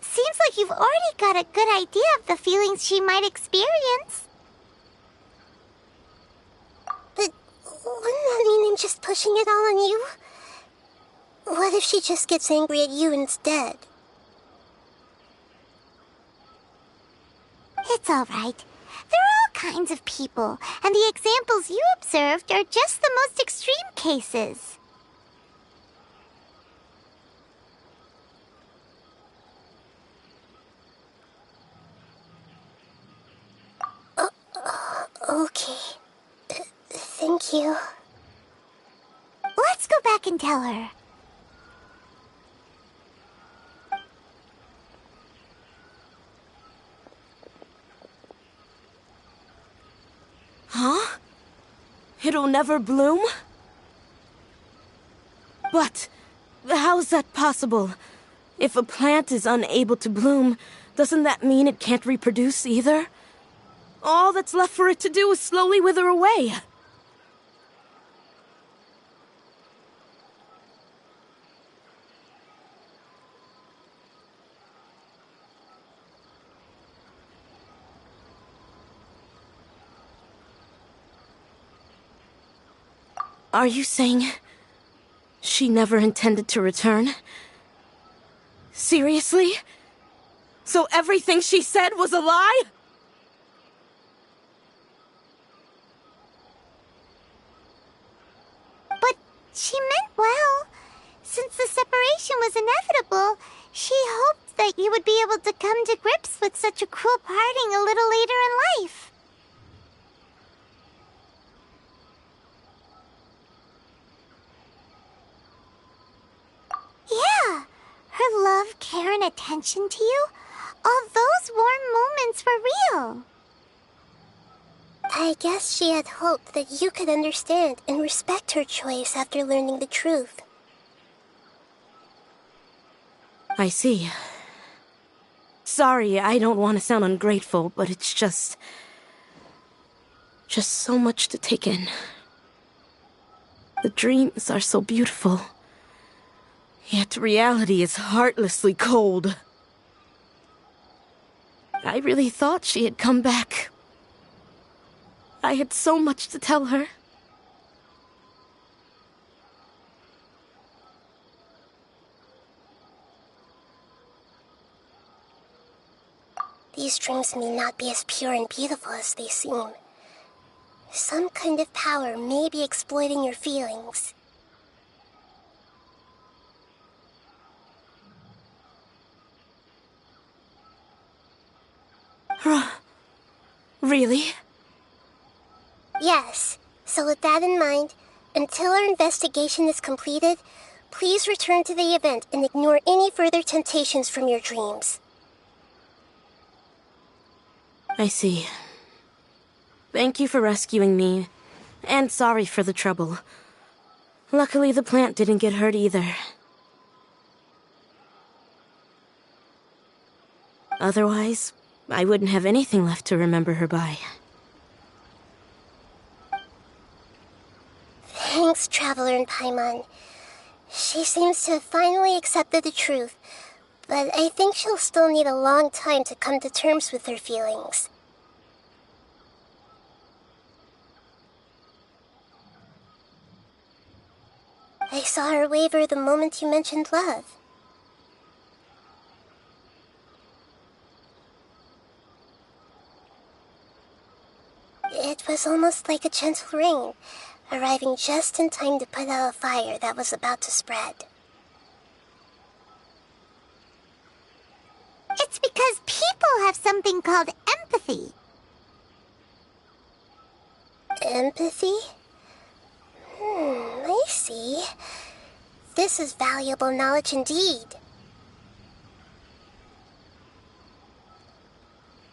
Seems like you've already got a good idea of the feelings she might experience.
But wouldn't that mean I'm just pushing it all on you? What if she just gets angry at you instead?
It's all right. There are all kinds of people, and the examples you observed are just the most extreme cases.
Okay. Thank you.
Let's go back and tell her.
Huh? It'll never bloom? But how's that possible? If a plant is unable to bloom, doesn't that mean it can't reproduce either? All that's left for it to do is slowly wither away. Are you saying she never intended to return? Seriously? So everything she said was a lie?
But she meant well. Since the separation was inevitable, she hoped that you would be able to come to grips with such a cruel parting a little later in life. Yeah, her love, care, and attention to you, all those warm moments were real.
I guess she had hoped that you could understand and respect her choice after learning the truth.
I see. Sorry, I don't want to sound ungrateful, but it's just so much to take in. The dreams are so beautiful. Yet reality is heartlessly cold. I really thought she had come back. I had so much to tell her.
These dreams may not be as pure and beautiful as they seem. Some kind of power may be exploiting your feelings.
Really?
Yes. So with that in mind, until our investigation is completed, please return to the event and ignore any further temptations from your dreams.
I see. Thank you for rescuing me, and sorry for the trouble. Luckily, the plant didn't get hurt either. Otherwise, I wouldn't have anything left to remember her by.
Thanks, Traveler and Paimon. She seems to have finally accepted the truth, but I think she'll still need a long time to come to terms with her feelings. I saw her waver the moment you mentioned love. It was almost like a gentle rain, arriving just in time to put out a fire that was about to spread.
It's because people have something called empathy.
Empathy? I see. This is valuable knowledge indeed.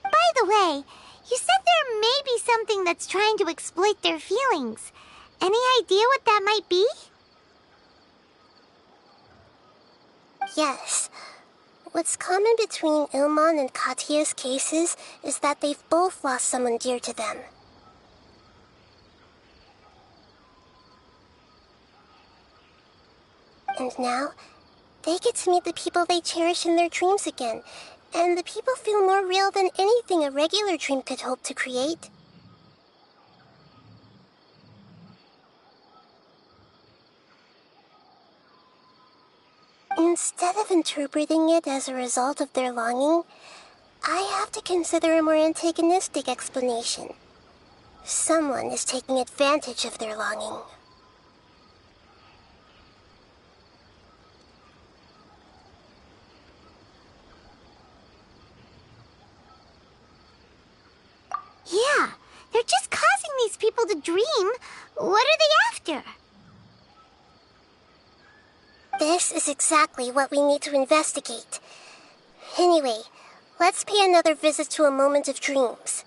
By the way, you said there may be something that's trying to exploit their feelings. Any idea what that might be?
Yes. What's common between Ilmon and Katya's cases is that they've both lost someone dear to them. And now, they get to meet the people they cherish in their dreams again, and the people feel more real than anything a regular dream could hope to create. Instead of interpreting it as a result of their longing, I have to consider a more antagonistic explanation. Someone is taking advantage of their longing.
Yeah, they're just causing these people to dream. What are they after?
This is exactly what we need to investigate. Anyway, let's pay another visit to a moment of dreams.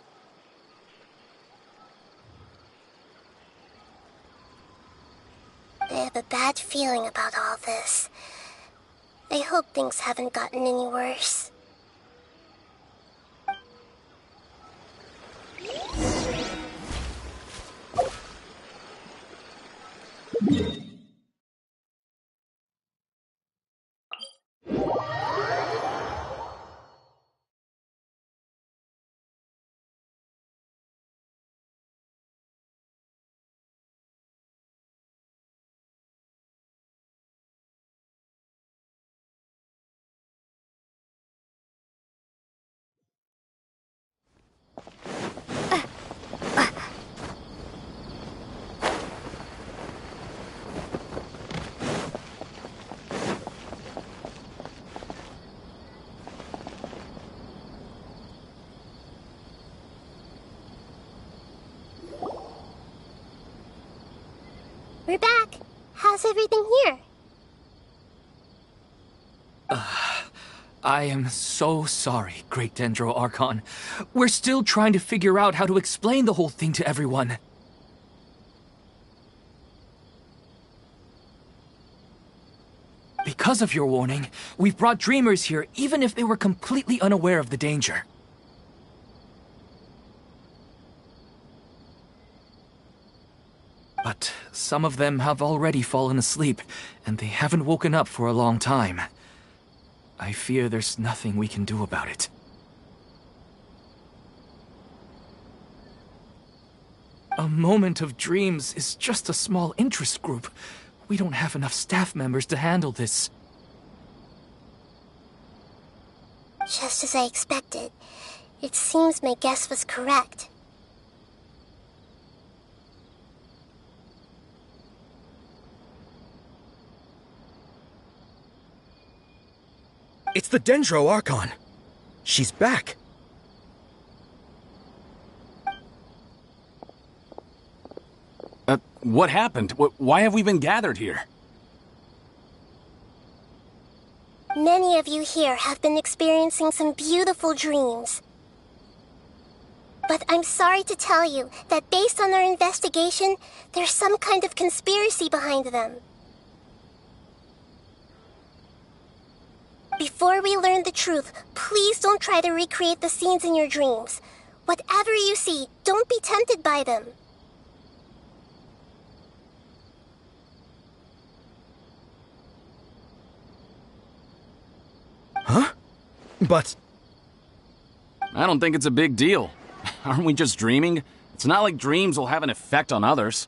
I have a bad feeling about all this. I hope things haven't gotten any worse. We're back. How's everything here?
I am so sorry, Great Dendro Archon. We're still trying to figure out how to explain the whole thing to everyone. Because of your warning, we've brought dreamers here even if they were completely unaware of the danger. But some of them have already fallen asleep, and they haven't woken up for a long time. I fear there's nothing we can do about it. A moment of dreams is just a small interest group. We don't have enough staff members to handle this.
Just as I expected. It seems my guess was correct.
It's the Dendro Archon. She's back.
What happened? Why have we been gathered here?
Many of you here have been experiencing some beautiful dreams. But I'm sorry to tell you that based on our investigation, there's some kind of conspiracy behind them. Before we learn the truth, please don't try to recreate the scenes in your dreams. Whatever you see, don't be tempted by them.
Huh? But...
I don't think it's a big deal. Aren't we just dreaming? It's not like dreams will have an effect on others.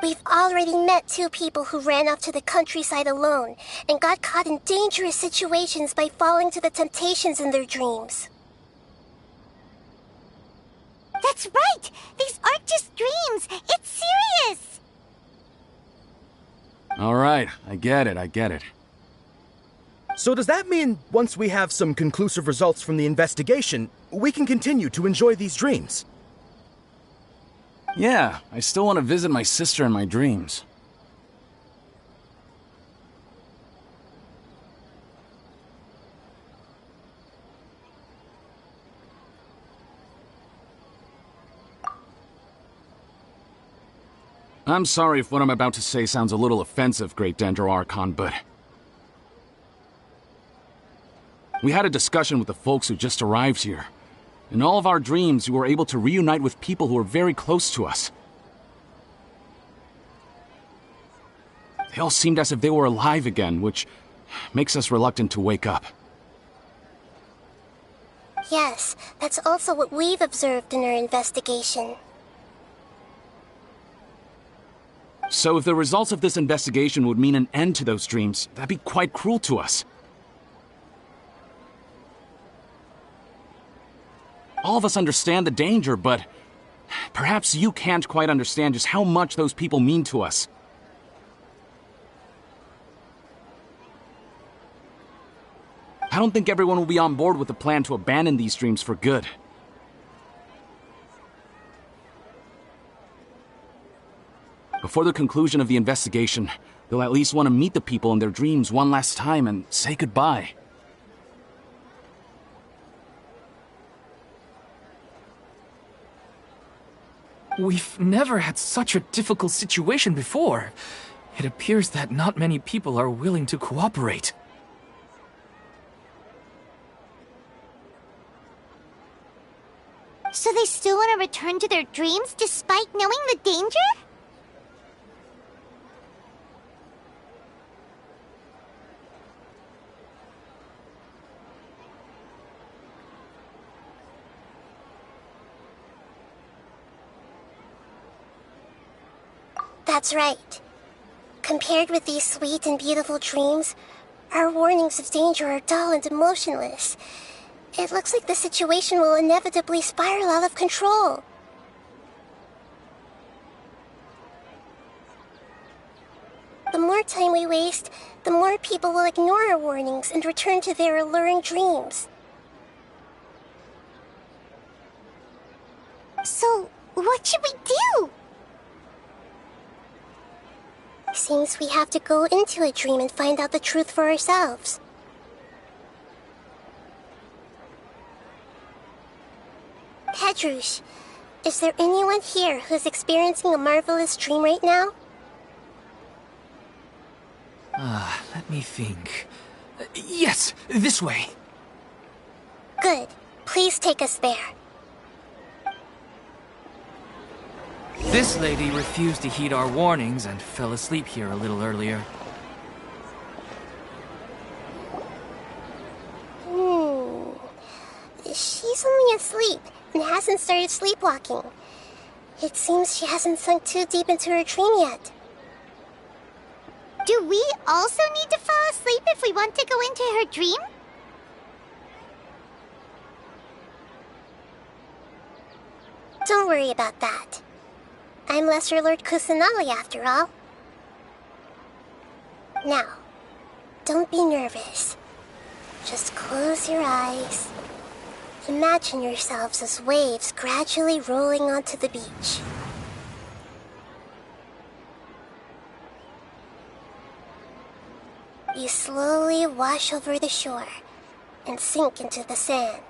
We've already met 2 people who ran off to the countryside alone and got caught in dangerous situations by falling to the temptations in their dreams.
That's right! These aren't just dreams! It's serious!
Alright, I get it.
So does that mean once we have some conclusive results from the investigation, we can continue to enjoy these dreams?
Yeah, I still want to visit my sister in my dreams. I'm sorry if what I'm about to say sounds a little offensive, Great Dendro Archon, but... we had a discussion with the folks who just arrived here. In all of our dreams, we were able to reunite with people who were very close to us. They all seemed as if they were alive again, which makes us reluctant to wake up.
Yes, that's also what we've observed in our investigation.
So if the results of this investigation would mean an end to those dreams, that'd be quite cruel to us. All of us understand the danger, but perhaps you can't quite understand just how much those people mean to us. I don't think everyone will be on board with the plan to abandon these dreams for good. Before the conclusion of the investigation, they'll at least want to meet the people in their dreams one last time and say goodbye.
We've never had such a difficult situation before. It appears that not many people are willing to cooperate.
So they still want to return to their dreams despite knowing the danger?
That's right. Compared with these sweet and beautiful dreams, our warnings of danger are dull and emotionless. It looks like the situation will inevitably spiral out of control. The more time we waste, the more people will ignore our warnings and return to their alluring dreams.
So, what should we do?
Seems we have to go into a dream and find out the truth for ourselves. Pedrush, is there anyone here who's experiencing a marvelous dream right now?
Let me think. Yes, this way.
Good. Please take us there.
This lady refused to heed our warnings and fell asleep here a little earlier.
She's only asleep and hasn't started sleepwalking. It seems she hasn't sunk too deep into her dream yet.
Do we also need to fall asleep if we want to go into her dream?
Don't worry about that. I'm Lesser Lord Kusanali after all. Now, don't be nervous. Just close your eyes. Imagine yourselves as waves gradually rolling onto the beach. You slowly wash over the shore, and sink into the sand.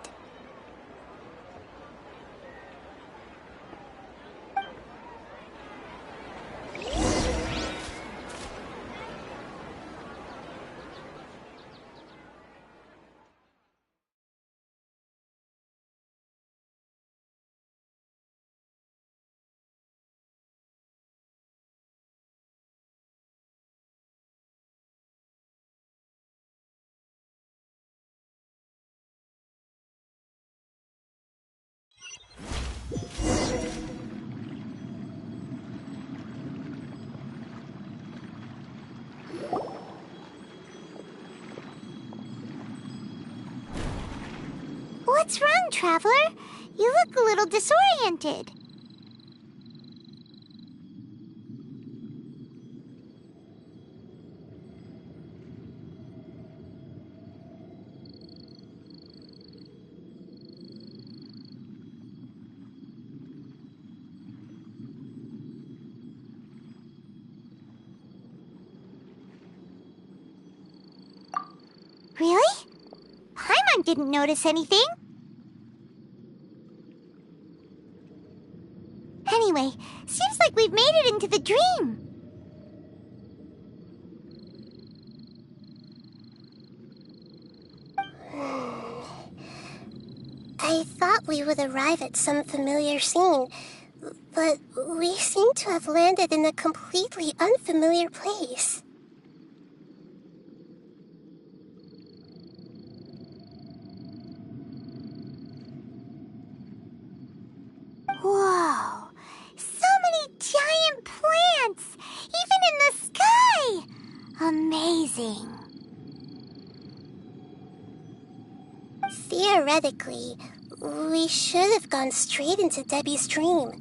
What's wrong, Traveler? You look a little disoriented. Really? Paimon didn't notice anything. Anyway, seems like we've made it into the dream.
I thought we would arrive at some familiar scene, but we seem to have landed in a completely unfamiliar place.
Whoa! So many giant plants! Even in the sky! Amazing.
Theoretically, we should have gone straight into Debbie's dream.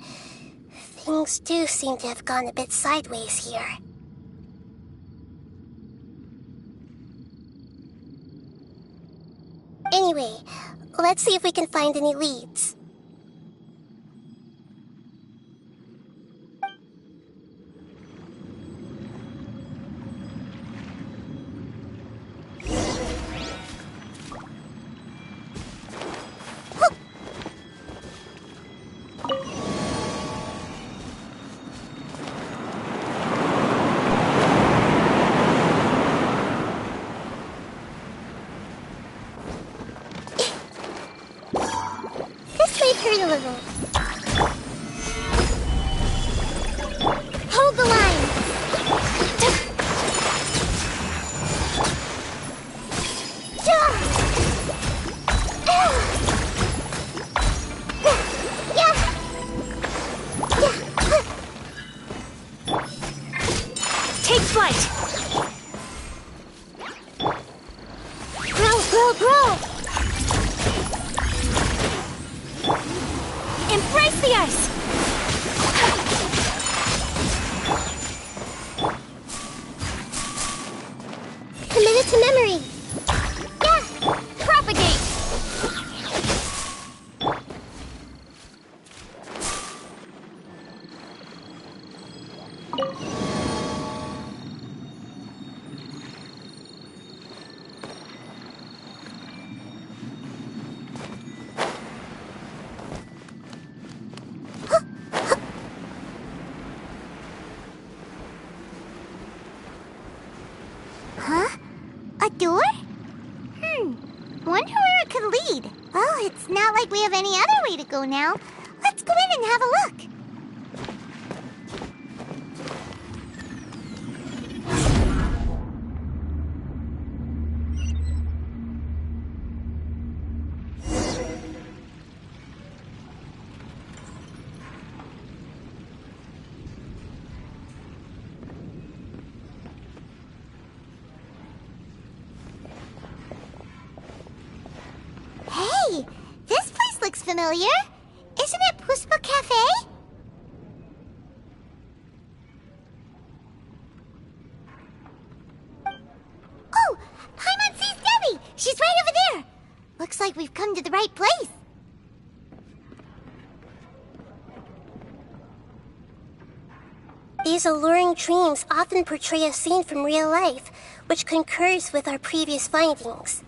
Things do seem to have gone a bit sideways here. Anyway, let's see if we can find any leads. Hurt a little. Hold the line.
Take flight.
Grow.
Embrace the ice!
Commit it to memory.
Yeah! Propagate! Huh? A door? Wonder where it could lead. Well, it's not like we have any other way to go now. Let's go in and have a look. Hey, this place looks familiar. Isn't it Ps4 Cafe? Oh, Paimon sees Debbie. She's right over there. Looks like we've come to the right place.
These alluring dreams often portray a scene from real life, which concurs with our previous findings.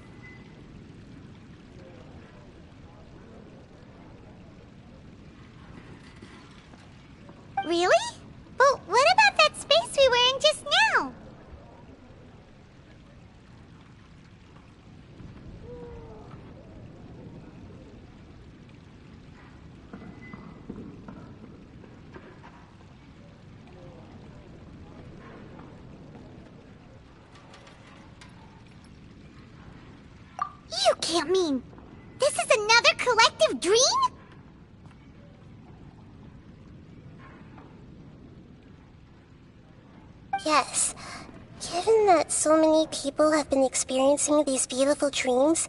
Really? But what about that space we were in just now? You can't mean this is another collective dream?
Yes. Given that so many people have been experiencing these beautiful dreams,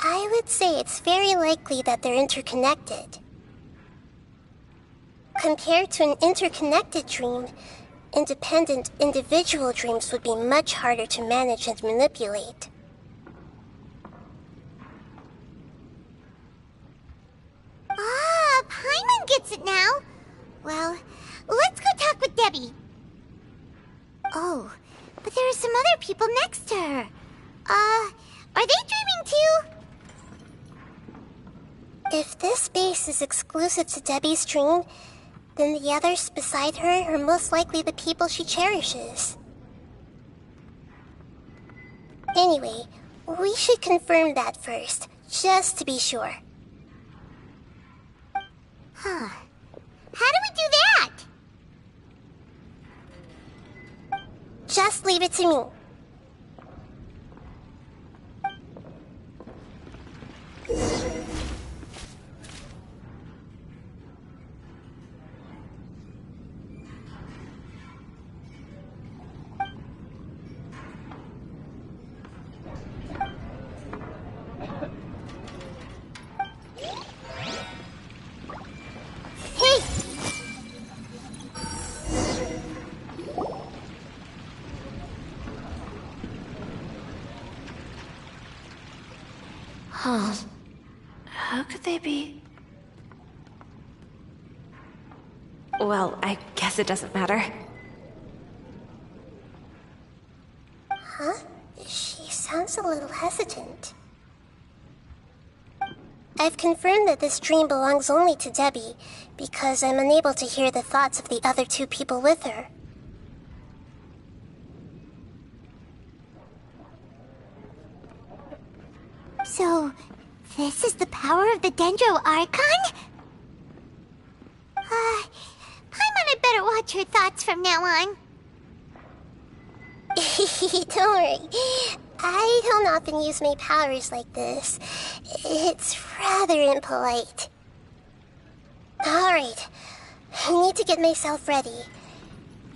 I would say it's very likely that they're interconnected. Compared to an interconnected dream, independent individual dreams would be much harder to manage and manipulate.
Ah, Paimon gets it now. Well, let's go talk with Debbie. Oh, but there are some other people next to her. Are they dreaming too?
If this space is exclusive to Debbie's dream, then the others beside her are most likely the people she cherishes. Anyway, we should confirm that first, just to be sure.
Huh. How do we do that?
Just leave it to me.
Hey!
Huh. How could they be? Well, I guess it doesn't matter.
Huh? She sounds a little hesitant. I've confirmed that this dream belongs only to Debbie, because I'm unable to hear the thoughts of the other two people with her.
So, this is the power of the Dendro Archon? Paimon had better watch her thoughts from now on.
Don't worry. I don't often use my powers like this. It's rather impolite. Alright. I need to get myself ready.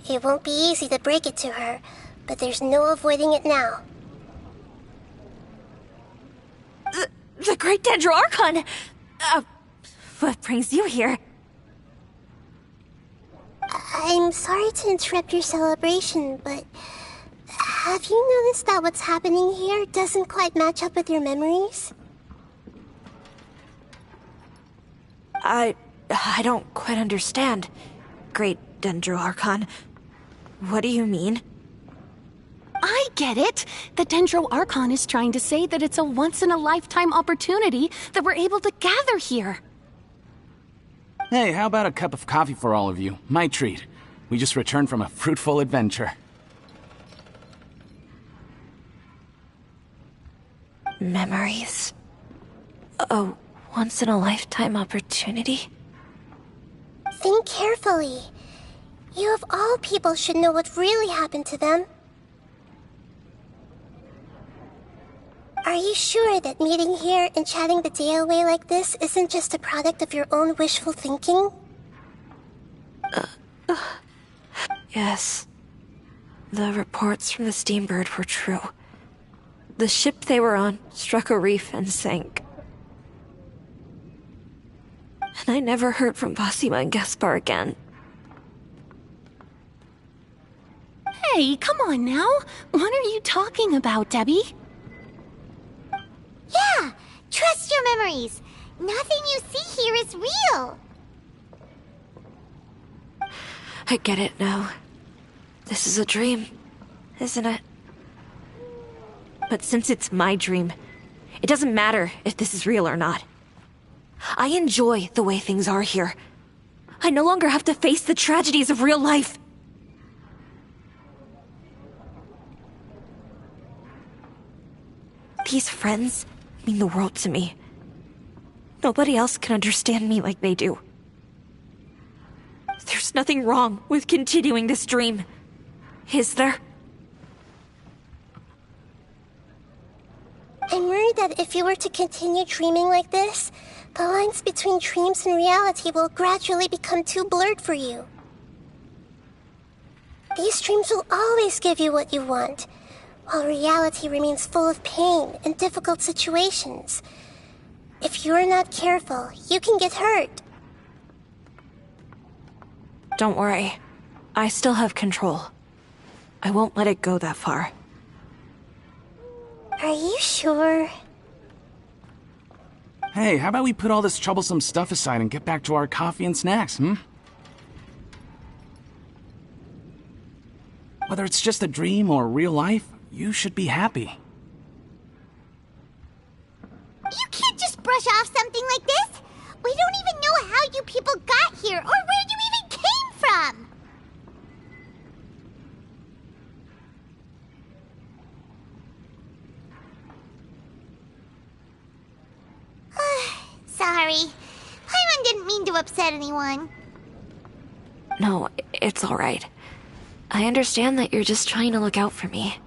It won't be easy to break it to her, but there's no avoiding it now.
The Great Dendro Archon! What brings you here?
I'm sorry to interrupt your celebration, but have you noticed that what's happening here doesn't quite match up with your memories?
I don't quite understand. Great Dendro Archon. What do you mean?
I get it! The Dendro Archon is trying to say that it's a once-in-a-lifetime opportunity that we're able to gather here.
Hey, how about a cup of coffee for all of you? My treat. We just returned from a fruitful adventure.
Memories. A once-in-a-lifetime opportunity?
Think carefully. You of all people should know what really happened to them. Are you sure that meeting here and chatting the day away like this isn't just a product of your own wishful thinking?
Yes. The reports from the Steambird were true. The ship they were on struck a reef and sank. And I never heard from Basima and Gaspar again.
Hey, come on now! What are you talking about, Debbie?
Yeah, trust your memories. Nothing you see here is real.
I get it now. This is a dream, isn't it? But since it's my dream, it doesn't matter if this is real or not. I enjoy the way things are here. I no longer have to face the tragedies of real life. These friends mean the world to me. Nobody else can understand me like they do. There's nothing wrong with continuing this dream, is there?
I'm worried that if you were to continue dreaming like this, the lines between dreams and reality will gradually become too blurred for you. These dreams will always give you what you want, while reality remains full of pain and difficult situations. If you're not careful, you can get hurt.
Don't worry. I still have control. I won't let it go that far.
Are you sure?
Hey, how about we put all this troublesome stuff aside and get back to our coffee and snacks, Whether it's just a dream or real life, you should be happy.
You can't just brush off something like this. We don't even know how you people got here or where you even came from. Sorry. Paimon didn't mean to upset anyone.
No, it's all right. I understand that you're just trying to look out for me.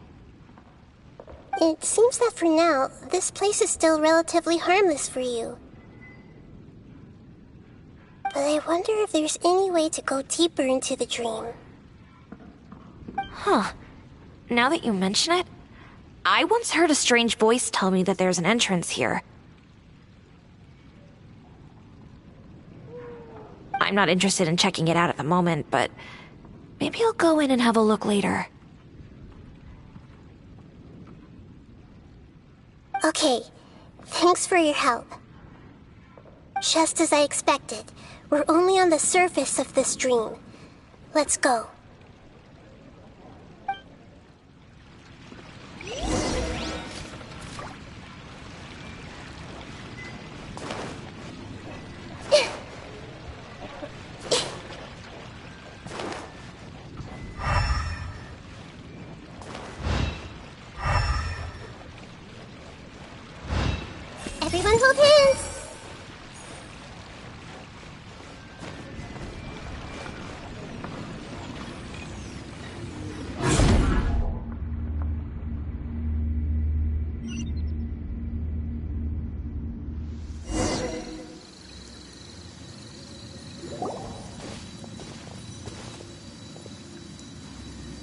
It seems that for now, this place is still relatively harmless for you. But I wonder if there's any way to go deeper into the dream.
Huh. Now that you mention it, I once heard a strange voice tell me that there's an entrance here. I'm not interested in checking it out at the moment, but maybe I'll go in and have a look later.
Okay, thanks for your help. Just as I expected, we're only on the surface of this dream. Let's go. Everyone hold hands!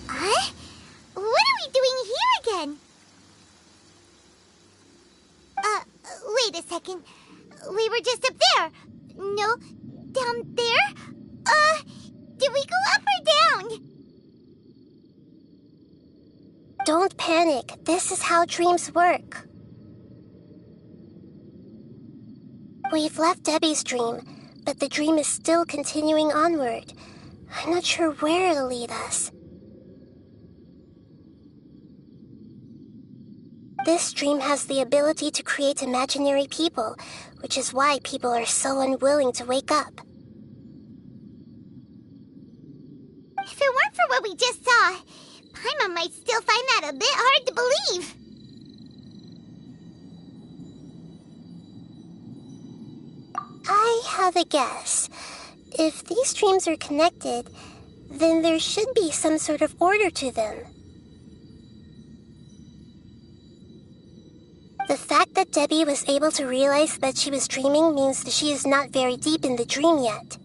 Huh? What are we doing here again? Wait a second. We were just up there. No, down there? Did we go up or down?
Don't panic. This is how dreams work. We've left Debbie's dream, but the dream is still continuing onward. I'm not sure where it'll lead us. This dream has the ability to create imaginary people, which is why people are so unwilling to wake up.
If it weren't for what we just saw, Paimon might still find that a bit hard to believe.
I have a guess. If these dreams are connected, then there should be some sort of order to them. The fact that Debbie was able to realize that she was dreaming means that she is not very deep in the dream yet.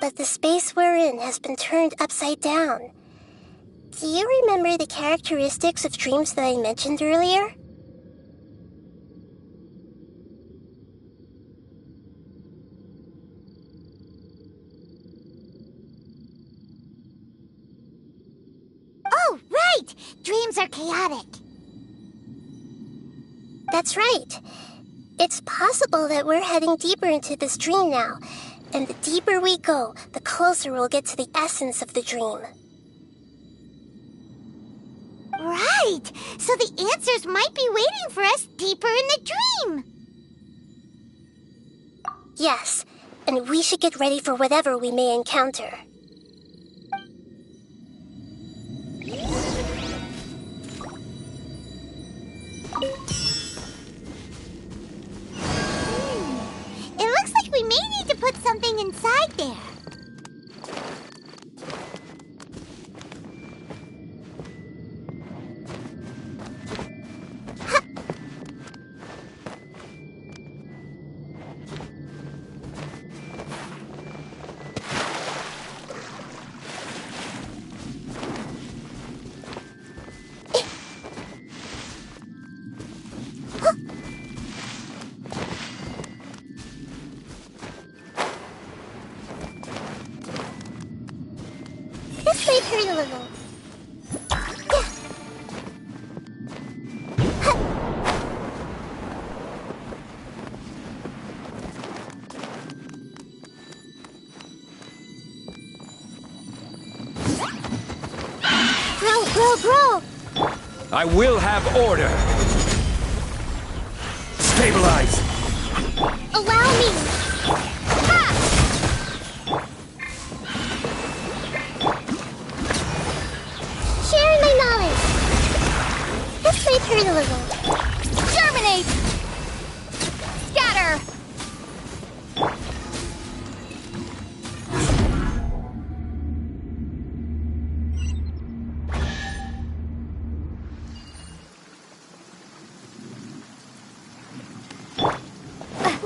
But the space we're in has been turned upside down. Do you remember the characteristics of dreams that I mentioned earlier?
Oh, right! Dreams are chaotic.
That's right. It's possible that we're heading deeper into this dream now, and the deeper we go, the closer we'll get to the essence of the dream.
Right! So the answers might be waiting for us deeper in the dream.
Yes, and we should get ready for whatever we may encounter.
It looks like we may need to put something inside there.
This might hurt a little.
Bro!
I will have order. Stabilize.
Allow me! Ha!
Share my knowledge. This might hurt a little.
Germinate! Scatter!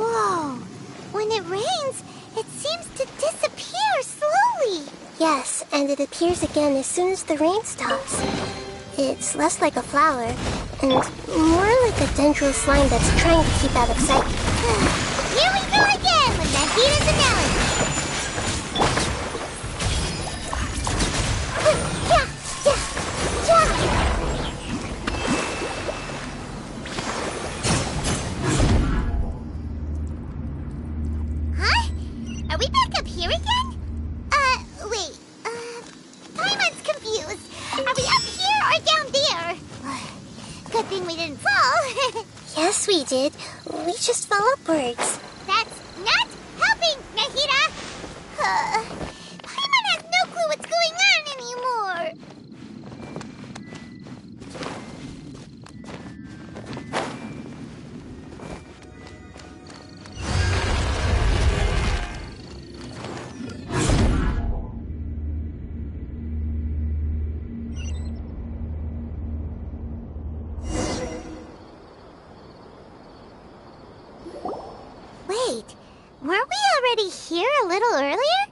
Whoa! When it rains, it seems to disappear slowly.
Yes, and it appears again as soon as the rain stops. It's less like a flower, and more like a dendro slime that's trying to keep out of sight.
Here we go again with Nahita's analogy. Huh? Are we back up here again? Wait. Paimon's confused. Are we up here or down there? Good thing we didn't fall.
Yes, we did. We just fell upwards.
That's not helping, Nahita! Paimon has no clue what's going on anymore! Wait, weren't we already here a little earlier?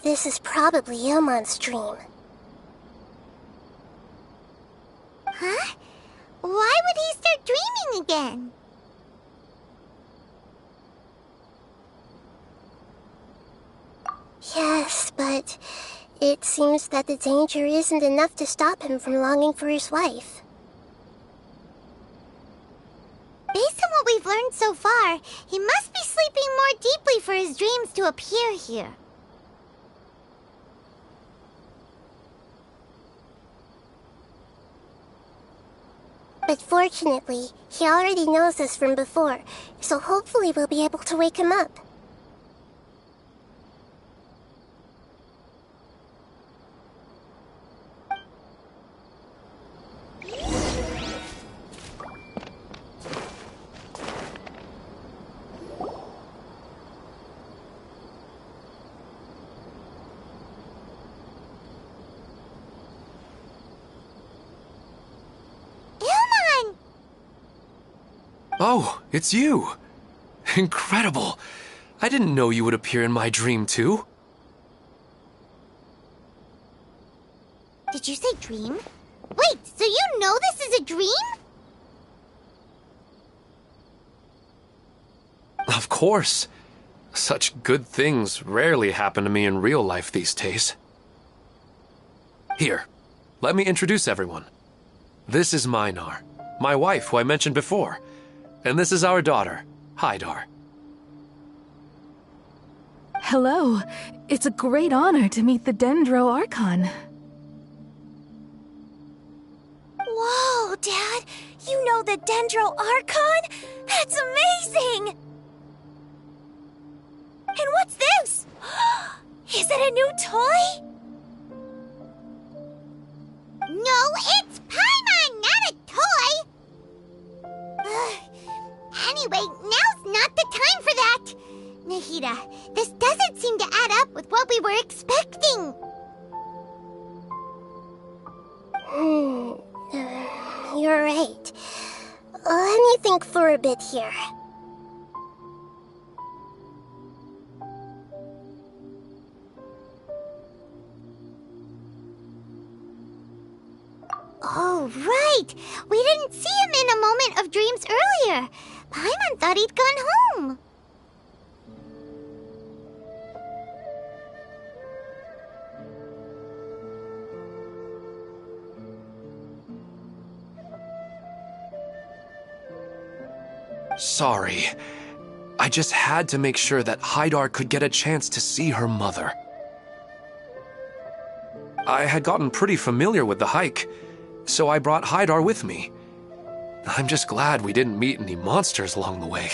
This is probably Ilmon's dream.
Huh? Why would he start dreaming again?
Yes, but it seems that the danger isn't enough to stop him from longing for his wife.
Based on what we've learned so far, he must be sleeping more deeply for his dreams to appear here.
But fortunately, he already knows us from before, so hopefully we'll be able to wake him up.
Oh, it's you! Incredible! I didn't know you would appear in my dream, too.
Did you say dream? Wait, so you know this is a dream?
Of course. Such good things rarely happen to me in real life these days. Here, let me introduce everyone. This is Minar, my wife who I mentioned before. And this is our daughter, Hydar.
Hello. It's a great honor to meet the Dendro Archon.
Whoa, Dad, you know the Dendro Archon? That's amazing! And what's this? Is it a new toy? No, it's Paimon, not a toy! Anyway, now's not the time for that! Nahida, this doesn't seem to add up with what we were expecting.
You're right. Let me think for a bit here.
Oh, right! We didn't see him in a moment of dreams earlier. Paimon thought he'd gone home.
Sorry. I just had to make sure that Haidar could get a chance to see her mother. I had gotten pretty familiar with the hike, so I brought Haidar with me. I'm just glad we didn't meet any monsters along the way.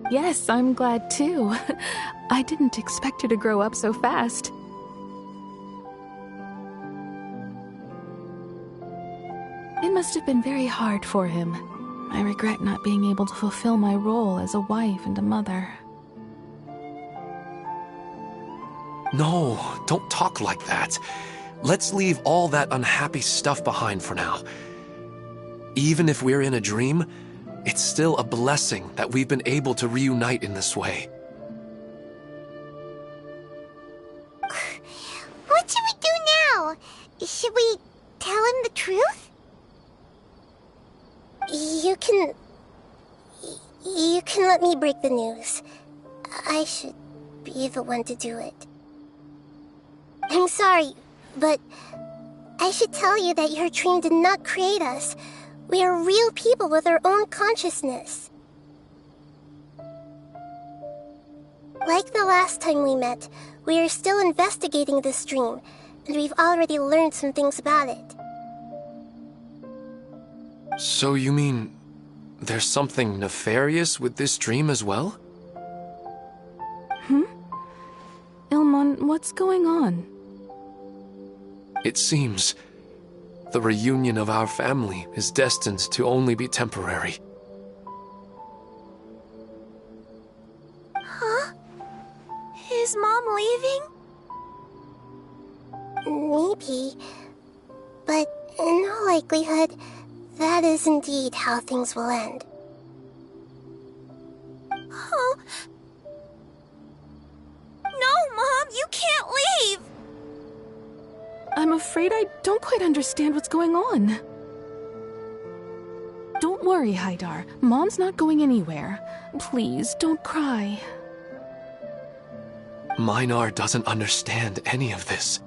Yes, I'm glad too. I didn't expect her to grow up so fast. It must have been very hard for him. I regret not being able to fulfill my role as a wife and a mother.
No, don't talk like that. Let's leave all that unhappy stuff behind for now. Even if we're in a dream, it's still a blessing that we've been able to reunite in this way.
What should we do now? Should we tell him the truth?
You can let me break the news. I should be the one to do it. I'm sorry, but I should tell you that your dream did not create us. We are real people with our own consciousness. Like the last time we met, we are still investigating this dream, and we've already learned some things about it.
So you mean there's something nefarious with this dream as well?
Ilmon, what's going on?
It seems the reunion of our family is destined to only be temporary.
Huh? Is Mom leaving?
Maybe. But in all likelihood, that is indeed how things will end.
Oh. No, Mom, you can't leave!
I'm afraid I don't quite understand what's going on. Don't worry, Haidar. Mom's not going anywhere. Please, don't cry.
Minar doesn't understand any of this.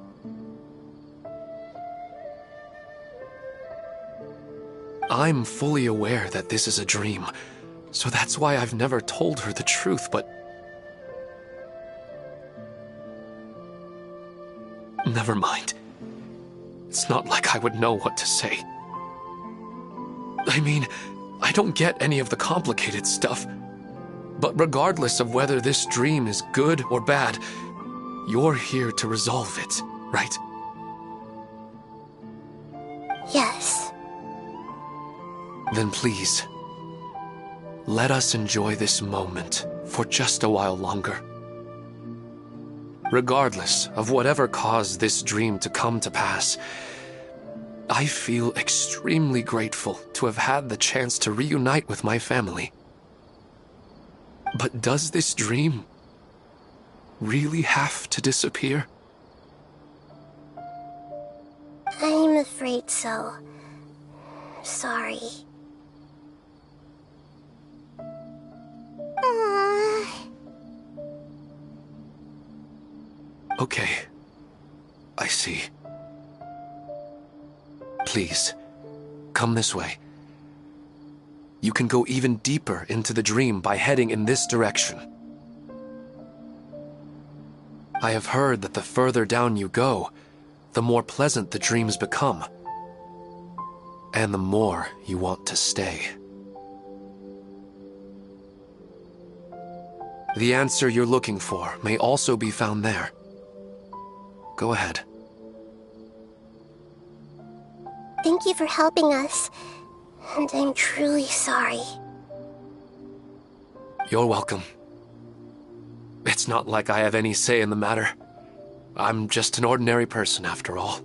I'm fully aware that this is a dream, so that's why I've never told her the truth, but... Never mind. It's not like I would know what to say. I mean, I don't get any of the complicated stuff. But regardless of whether this dream is good or bad, you're here to resolve it, right?
Yes.
Then please, let us enjoy this moment for just a while longer. Regardless of whatever caused this dream to come to pass, I feel extremely grateful to have had the chance to reunite with my family. But does this dream really have to disappear?
I'm afraid so. Sorry.
Okay. I see. Please, come this way. You can go even deeper into the dream by heading in this direction. I have heard that the further down you go, the more pleasant the dreams become. And the more you want to stay. The answer you're looking for may also be found there. Go ahead.
Thank you for helping us, and I'm truly sorry.
You're welcome. It's not like I have any say in the matter. I'm just an ordinary person, after all.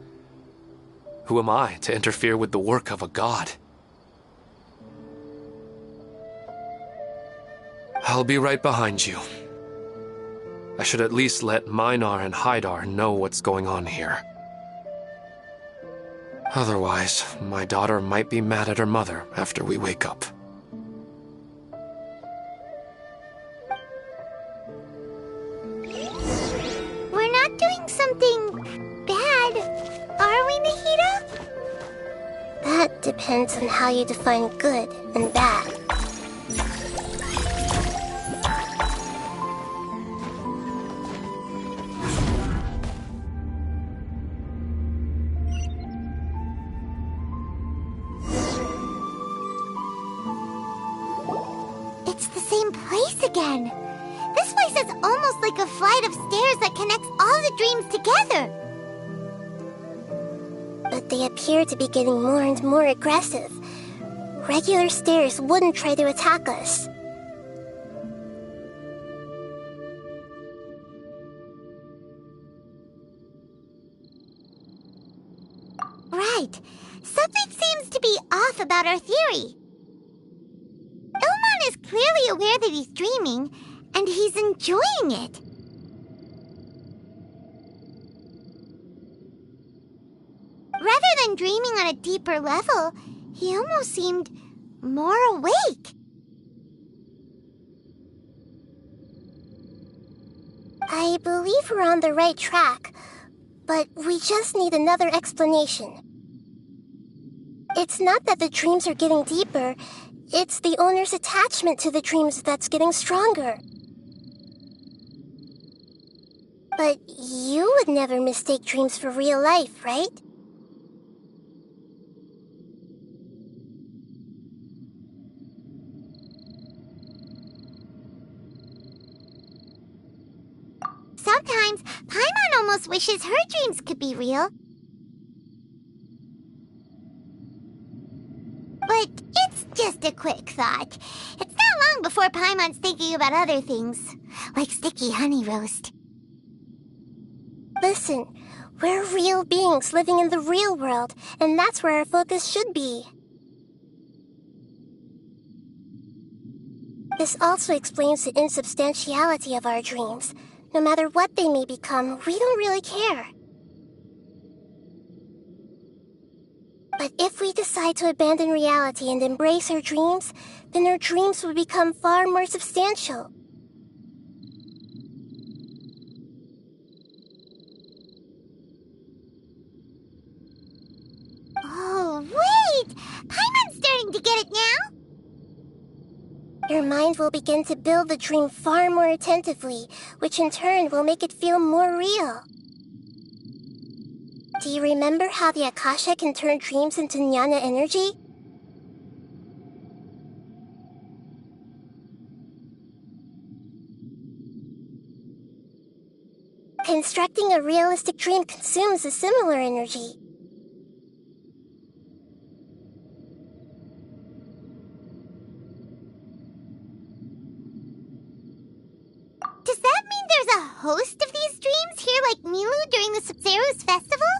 Who am I to interfere with the work of a god? I'll be right behind you. I should at least let Minar and Haidar know what's going on here. Otherwise, my daughter might be mad at her mother after we wake up.
We're not doing something bad, are we, Nahida?
That depends on how you define good and bad.
It's the same place again. This place is almost like a flight of stairs that connects all the dreams together.
But they appear to be getting more and more aggressive. Regular stairs wouldn't try to attack us.
Right. Something seems to be off about our theory. Ilmon is clearly aware that he's dreaming, and he's enjoying it. Rather than dreaming on a deeper level, he almost seemed more awake.
I believe we're on the right track, but we just need another explanation. It's not that the dreams are getting deeper, it's the owner's attachment to the dreams that's getting stronger. But you would never mistake dreams for real life, right?
Sometimes, Paimon almost wishes her dreams could be real. But it's just a quick thought. It's not long before Paimon's thinking about other things, like sticky honey roast.
Listen, we're real beings living in the real world, and that's where our focus should be. This also explains the insubstantiality of our dreams. No matter what they may become, we don't really care. But if we decide to abandon reality and embrace our dreams, then our dreams will become far more substantial.
Oh, wait! Paimon's starting to get it now?
Your mind will begin to build the dream far more attentively, which in turn will make it feel more real. Do you remember how the Akasha can turn dreams into jnana energy? Constructing a realistic dream consumes a similar energy.
Does that mean there's a host of these dreams here like Milu during the Sub-Zero's festival?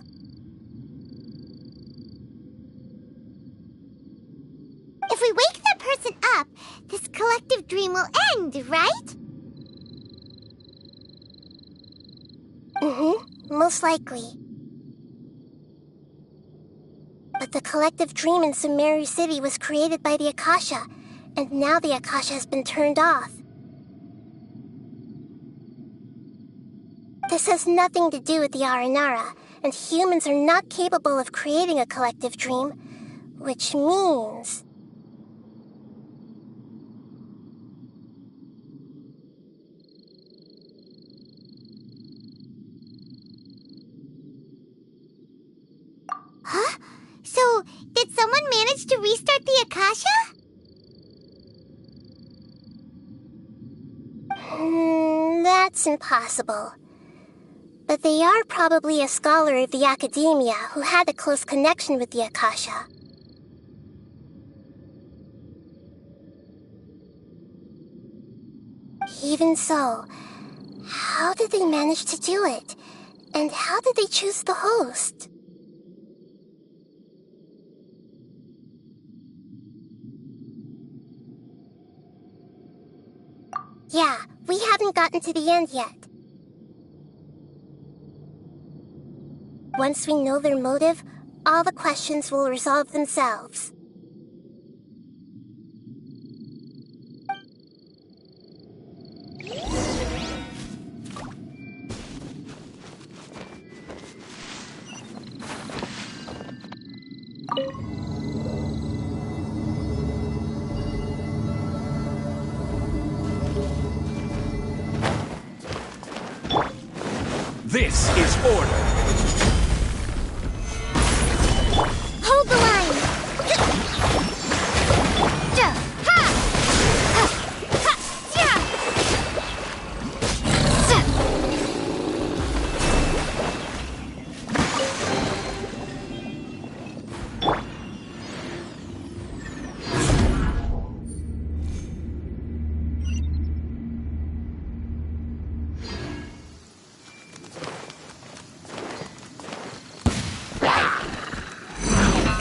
If we wake that person up, this collective dream will end, right?
Most likely. But the collective dream in Sumeru City was created by the Akasha, and now the Akasha has been turned off. This has nothing to do with the Aranara, and humans are not capable of creating a collective dream, which means...
manage to restart the Akasha?
That's impossible. But they are probably a scholar of the Academia who had a close connection with the Akasha. Even so, how did they manage to do it? And how did they choose the host? Yeah, we haven't gotten to the end yet. Once we know their motive, all the questions will resolve themselves.
This is order.
Hold the line!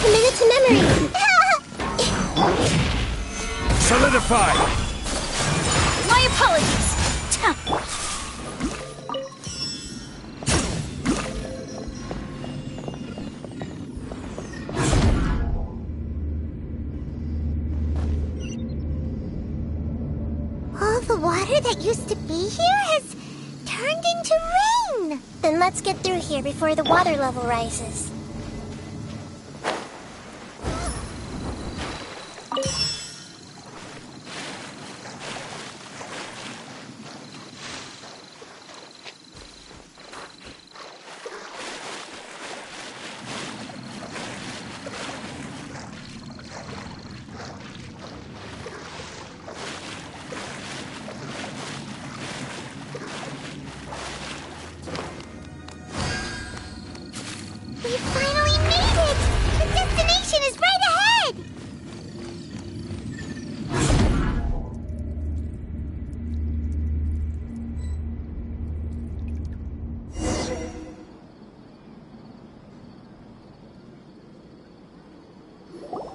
Committed to memory!
Solidify!
My apologies! All the water that used to be here has turned into rain!
Then let's get through here before the water level rises.
We finally made it! The destination is right ahead!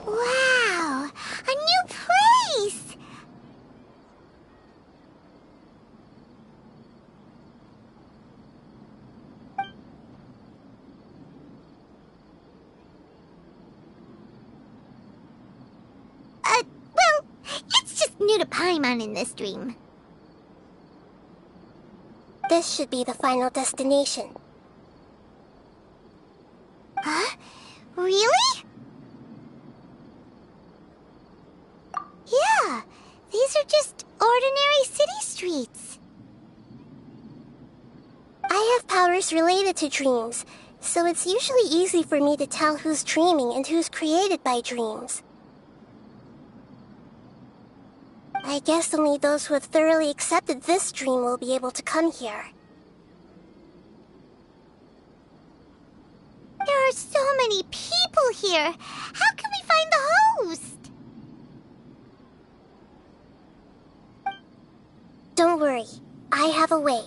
Wow! A new place! Well, it's just new to Paimon in this dream.
This should be the final destination.
Huh? Really? Yeah, these are just ordinary city streets.
I have powers related to dreams, so it's usually easy for me to tell who's dreaming and who's created by dreams. I guess only those who have thoroughly accepted this dream will be able to come here.
There are so many people here. How can we find the host?
Don't worry, I have a way.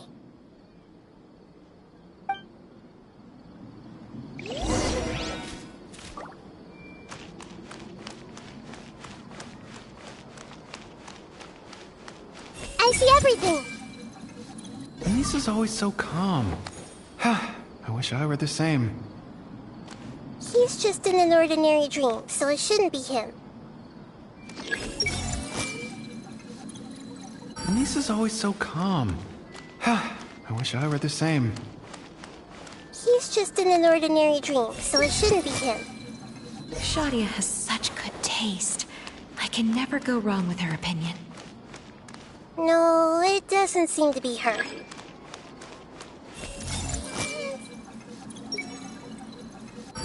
I see everything!
Lisa's always so calm. I wish I were the same.
He's just in an ordinary dream, so it shouldn't be him.
Lisa's always so calm. I wish I were the same.
He's just in an ordinary dream, so it shouldn't be him.
Shadia has such good taste. I can never go wrong with her opinion.
No, it doesn't seem to be her.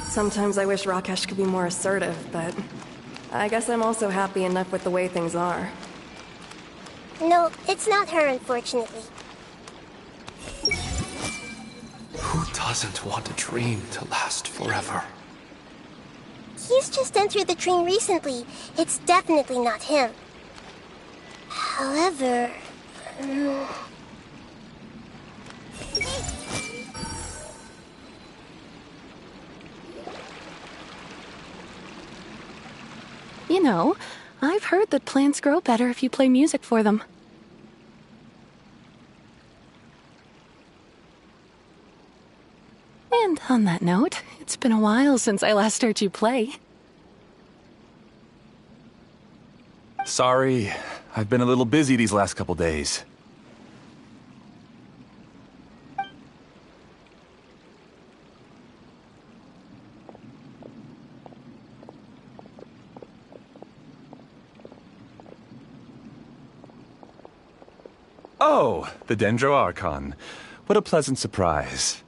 Sometimes I wish Rakesh could be more assertive, but I guess I'm also happy enough with the way things are.
No, it's not her, unfortunately.
Who doesn't want a dream to last forever?
He's just entered the dream recently. It's definitely not him. However...
You know, I've heard that plants grow better if you play music for them. And on that note, it's been a while since I last heard you play.
Sorry, I've been a little busy these last couple days. Oh, the Dendro Archon. What a pleasant surprise.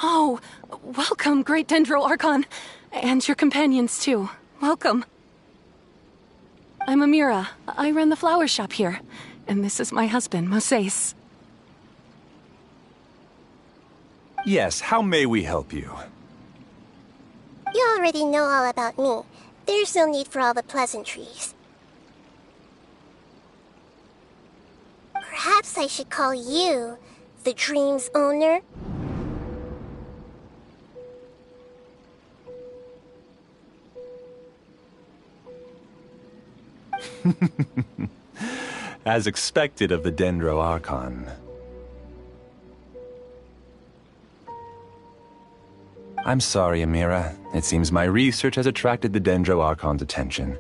Oh, welcome, great Dendro Archon. And your companions, too. Welcome. I'm Amira. I run the flower shop here. And this is my husband, Moses.
Yes, how may we help you?
You already know all about me. There's no need for all the pleasantries. Perhaps I should call you the dream's owner?
As expected of the Dendro Archon. I'm sorry, Amira. It seems my research has attracted the Dendro Archon's attention.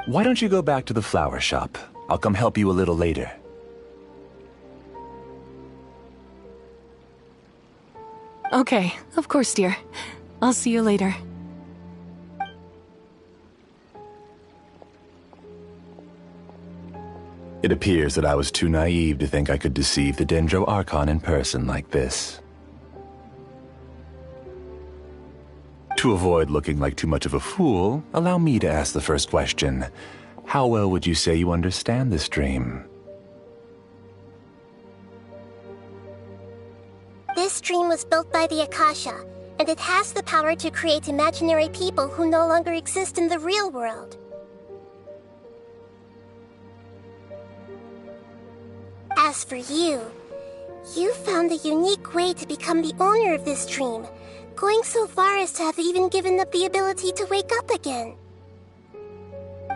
Why don't you go back to the flower shop? I'll come help you a little later.
Okay, of course, dear. I'll see you later.
It appears that I was too naive to think I could deceive the Dendro Archon in person like this. To avoid looking like too much of a fool, allow me to ask the first question. How well would you say you understand this dream?
This dream was built by the Akasha, and it has the power to create imaginary people who no longer exist in the real world. As for you, you found a unique way to become the owner of this dream, going so far as to have even given up the ability to wake up again.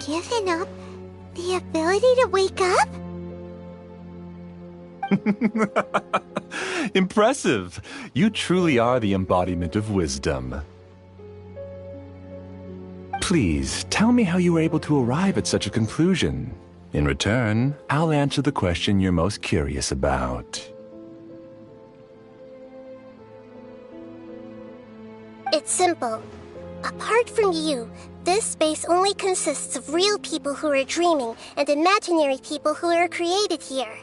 Given up the ability to wake up?
Impressive! You truly are the embodiment of wisdom. Please, tell me how you were able to arrive at such a conclusion. In return, I'll answer the question you're most curious about.
It's simple. Apart from you, this space only consists of real people who are dreaming and imaginary people who are created here.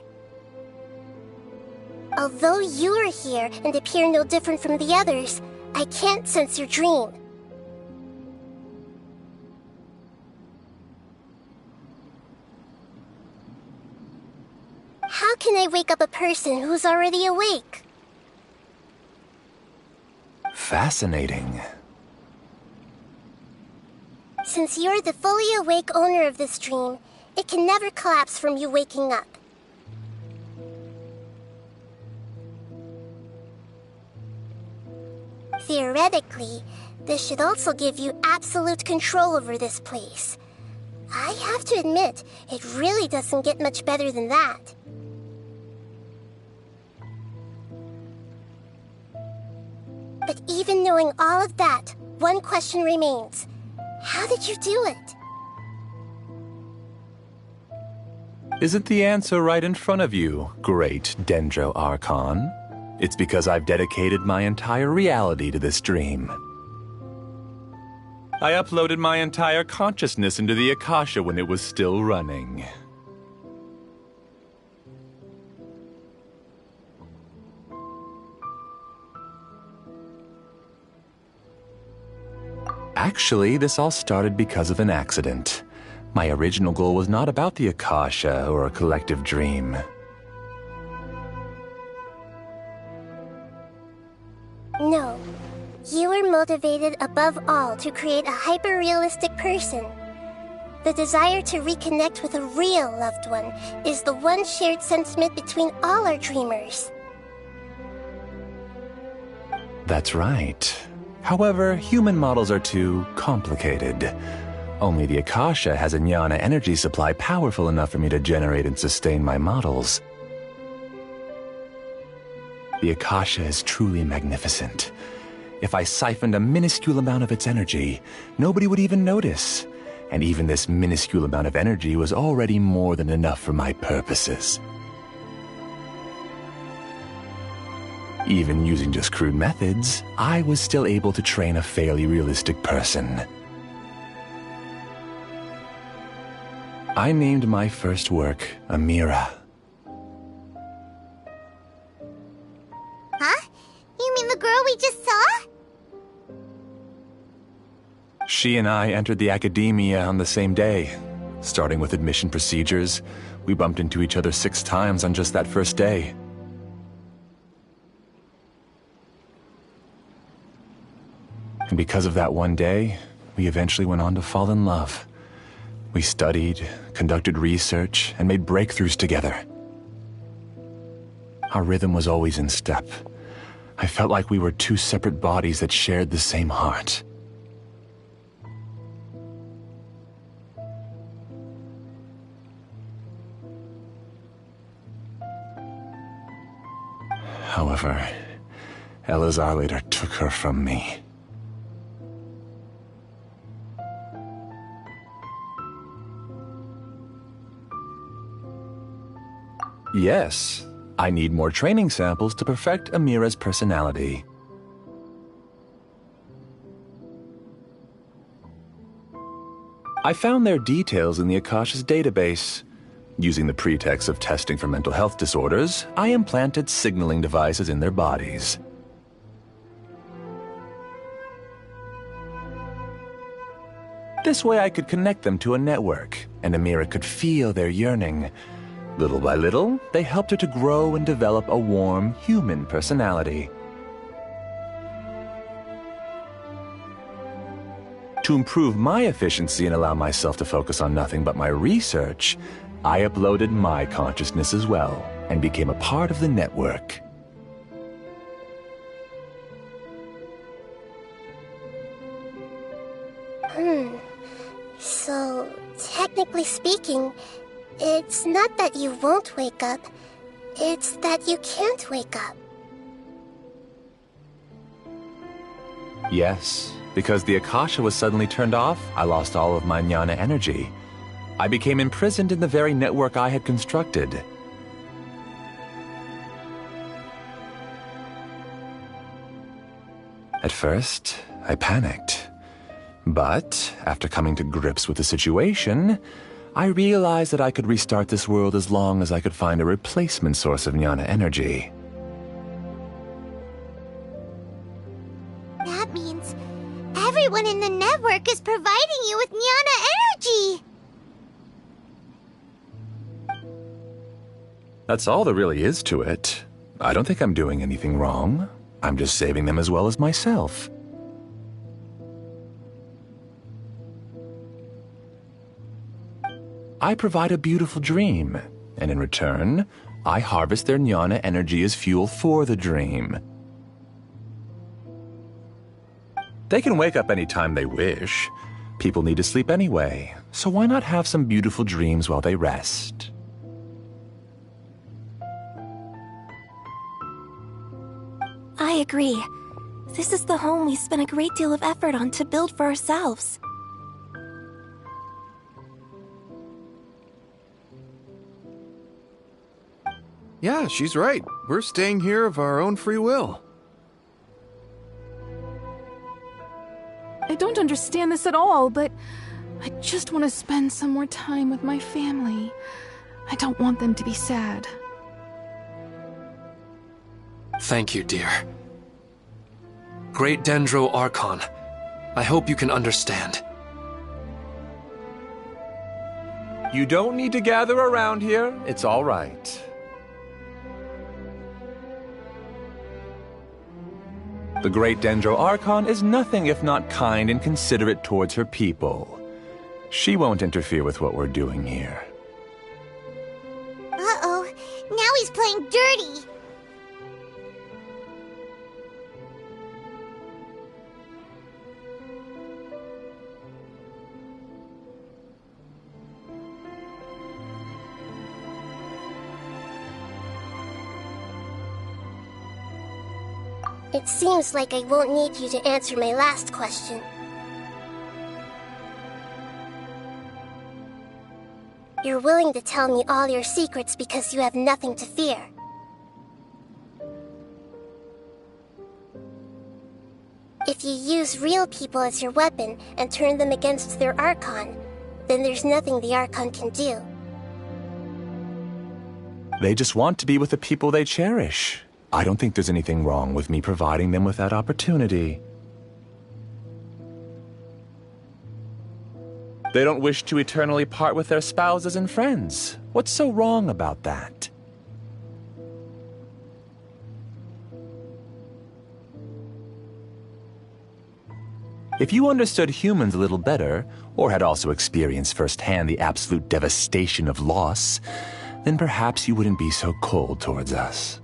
Although you are here and appear no different from the others, I can't sense your dream. How can I wake up a person who's already awake?
Fascinating.
Since you're the fully awake owner of this dream, it can never collapse from you waking up. Theoretically, this should also give you absolute control over this place. I have to admit, it really doesn't get much better than that. But even knowing all of that, one question remains. How did you do it?
Isn't the answer right in front of you, great Dendro Archon? It's because I've dedicated my entire reality to this dream. I uploaded my entire consciousness into the Akasha when it was still running. Actually, this all started because of an accident. My original goal was not about the Akasha or a collective dream.
No. You were motivated above all to create a hyper-realistic person. The desire to reconnect with a real loved one is the one shared sentiment between all our dreamers.
That's right. However, human models are too complicated. Only the Akasha has a jnana energy supply powerful enough for me to generate and sustain my models. The Akasha is truly magnificent. If I siphoned a minuscule amount of its energy, nobody would even notice. And even this minuscule amount of energy was already more than enough for my purposes. Even using just crude methods, I was still able to train a fairly realistic person. I named my first work Amira.
Huh? You mean the girl we just saw?
She and I entered the academia on the same day. Starting with admission procedures, we bumped into each other 6 times on just that first day. And because of that one day, we eventually went on to fall in love. We studied, conducted research, and made breakthroughs together. Our rhythm was always in step. I felt like we were 2 separate bodies that shared the same heart. However, Elazar later took her from me. Yes, I need more training samples to perfect Amira's personality. I found their details in the Akasha's database. Using the pretext of testing for mental health disorders, I implanted signaling devices in their bodies. This way I could connect them to a network, and Amira could feel their yearning. Little by little, they helped her to grow and develop a warm, human personality. To improve my efficiency and allow myself to focus on nothing but my research, I uploaded my consciousness as well, and became a part of the network.
So, technically speaking, it's not that you won't wake up, it's that you can't wake up.
Yes, because the Akasha was suddenly turned off, I lost all of my jnana energy. I became imprisoned in the very network I had constructed. At first, I panicked. But, after coming to grips with the situation, I realized that I could restart this world as long as I could find a replacement source of jnana energy.
That means everyone in the network is providing you with jnana energy!
That's all there really is to it. I don't think I'm doing anything wrong. I'm just saving them as well as myself. I provide a beautiful dream, and in return, I harvest their jnana energy as fuel for the dream. They can wake up any time they wish. People need to sleep anyway, so why not have some beautiful dreams while they rest?
I agree. This is the home we spent a great deal of effort on to build for ourselves.
Yeah, she's right. We're staying here of our own free will.
I don't understand this at all, but I just want to spend some more time with my family. I don't want them to be sad.
Thank you, dear. Great Dendro Archon, I hope you can understand.
You don't need to gather around here. It's all right. The great Dendro Archon is nothing if not kind and considerate towards her people. She won't interfere with what we're doing here.
Uh-oh. Now he's playing dirty.
It seems like I won't need you to answer my last question. You're willing to tell me all your secrets because you have nothing to fear. If you use real people as your weapon and turn them against their Archon, then there's nothing the Archon can do.
They just want to be with the people they cherish. I don't think there's anything wrong with me providing them with that opportunity. They don't wish to eternally part with their spouses and friends. What's so wrong about that? If you understood humans a little better, or had also experienced firsthand the absolute devastation of loss, then perhaps you wouldn't be so cold towards us.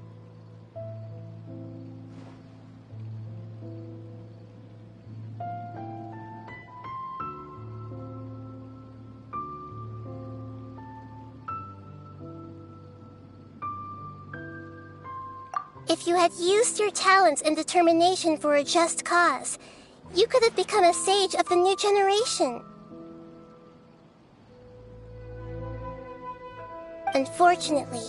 If you had used your talents and determination for a just cause, you could have become a sage of the new generation. Unfortunately,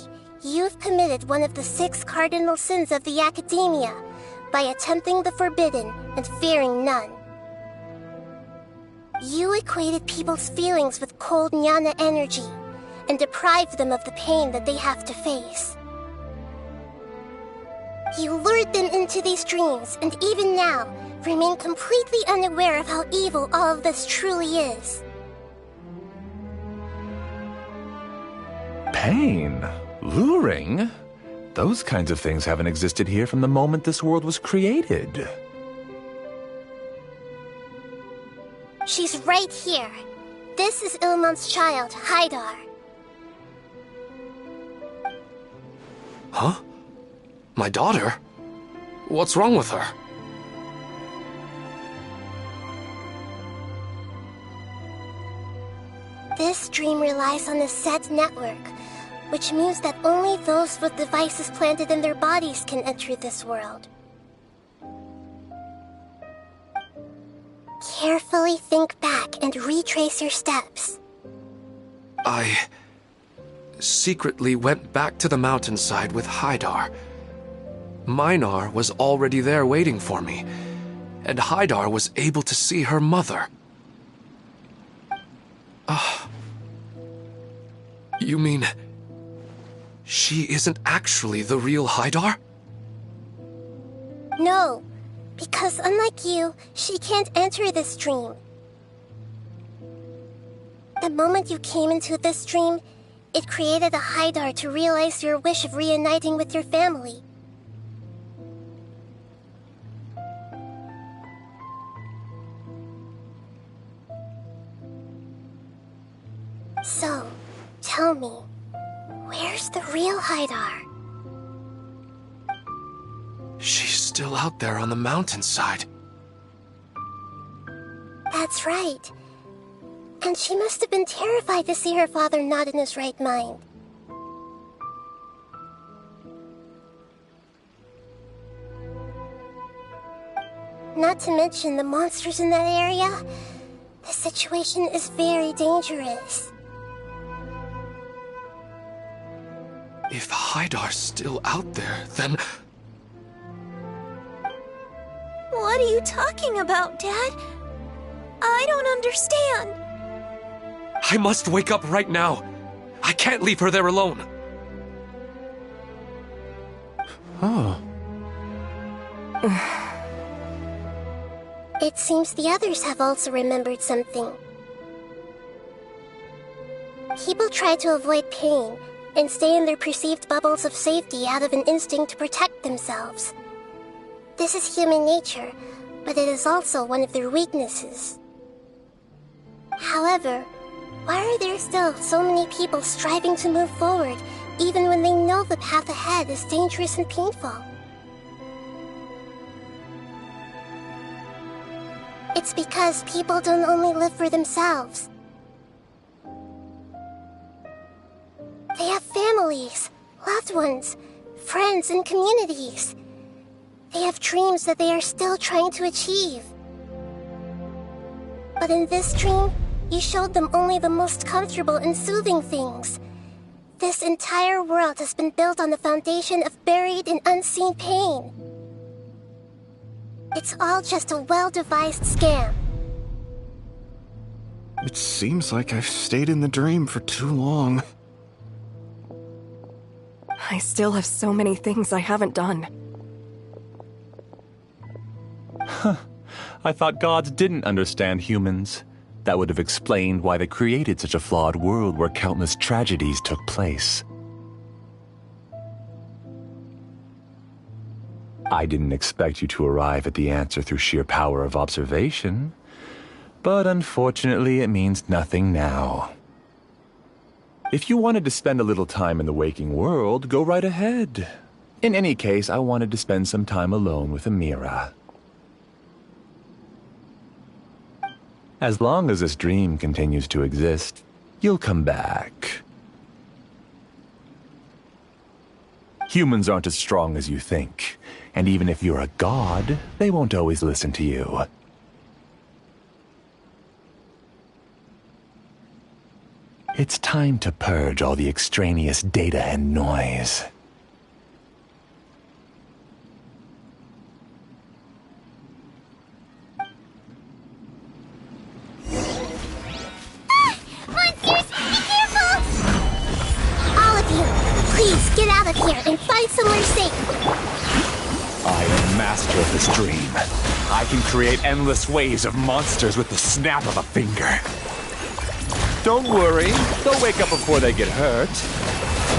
you've committed one of the 6 cardinal sins of the Academia by attempting the forbidden and fearing none. You equated people's feelings with cold jnana energy and deprived them of the pain that they have to face. You lured them into these dreams, and even now, remain completely unaware of how evil all of this truly is.
Pain? Luring? Those kinds of things haven't existed here from the moment this world was created.
She's right here. This is Ilmon's child, Haidar.
Huh? My daughter? What's wrong with her?
This dream relies on a set network, which means that only those with devices planted in their bodies can enter this world. Carefully think back and retrace your steps.
I secretly went back to the mountainside with Haidar. Minar was already there waiting for me, and Haidar was able to see her mother. You mean she isn't actually the real Haidar?
No, because unlike you, she can't enter this dream. The moment you came into this dream, it created a Haidar to realize your wish of reuniting with your family. So, tell me, where's the real Haidar?
She's still out there on the mountainside.
That's right. And she must have been terrified to see her father not in his right mind. Not to mention the monsters in that area. The situation is very dangerous.
If Haidar's still out there, then...
What are you talking about, Dad? I don't understand.
I must wake up right now. I can't leave her there alone.
Oh.
It seems the others have also remembered something. People try to avoid pain and stay in their perceived bubbles of safety out of an instinct to protect themselves. This is human nature, but it is also one of their weaknesses. However, why are there still so many people striving to move forward, even when they know the path ahead is dangerous and painful? It's because people don't only live for themselves. They have families, loved ones, friends, and communities. They have dreams that they are still trying to achieve. But in this dream, you showed them only the most comfortable and soothing things. This entire world has been built on the foundation of buried and unseen pain. It's all just a well-devised scam.
It seems like I've stayed in the dream for too long.
I still have so many things I haven't done.
I thought gods didn't understand humans. That would have explained why they created such a flawed world where countless tragedies took place. I didn't expect you to arrive at the answer through sheer power of observation, but unfortunately it means nothing now. If you wanted to spend a little time in the waking world, go right ahead. In any case, I wanted to spend some time alone with Amira. As long as this dream continues to exist, you'll come back. Humans aren't as strong as you think, and even if you're a god, they won't always listen to you. It's time to purge all the extraneous data and noise.
Monsters, be careful! All of you, please get out of here and find somewhere safe.
I am master of this dream. I can create endless waves of monsters with the snap of a finger. Don't worry, they'll wake up before they get hurt.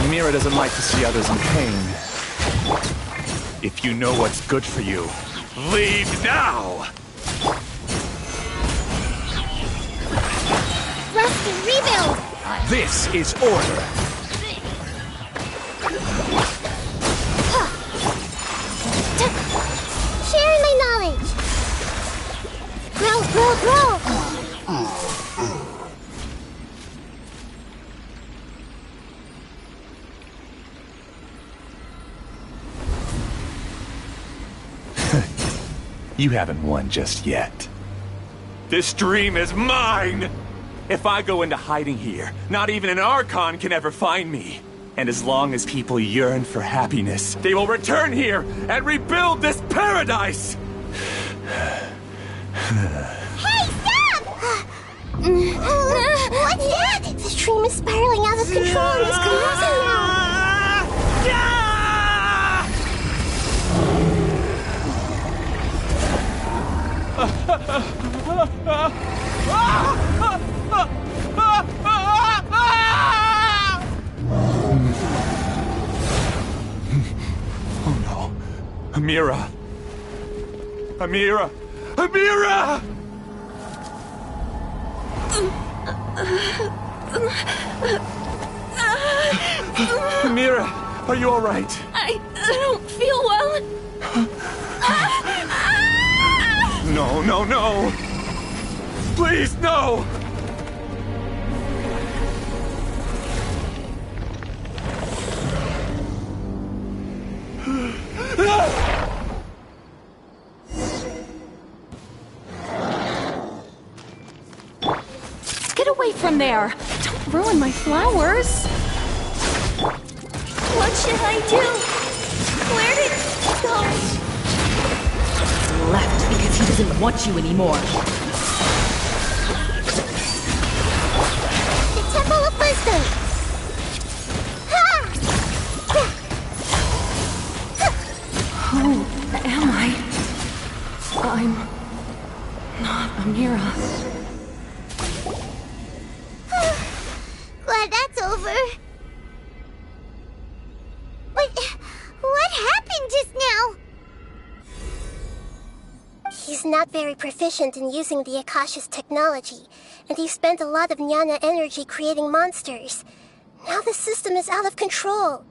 Amira doesn't like to see others in pain. If you know what's good for you, leave now!
Rusty, rebuild!
This is order.
Sharing my knowledge! Grow, grow, grow!
You haven't won just yet. This dream is mine! If I go into hiding here, not even an Archon can ever find me. And as long as people yearn for happiness, they will return here and rebuild this paradise!
Hey, stop! What's that?
The dream is spiraling out of control and is collapsing now.
Oh no. Amira! Amira! Amira! Amira, are you all right?
I don't feel well.
No, no, no! Please, no!
Get away from there! Don't ruin my flowers!
What should I do? Where did he go?
Left because he doesn't want you anymore.
The Temple of Wisdom! Ha!
Who am I? Amira.
Glad that's over. What happened just now?
He's not very proficient in using the Akasha's technology, and he spent a lot of Jnana energy creating monsters. Now the system is out of control.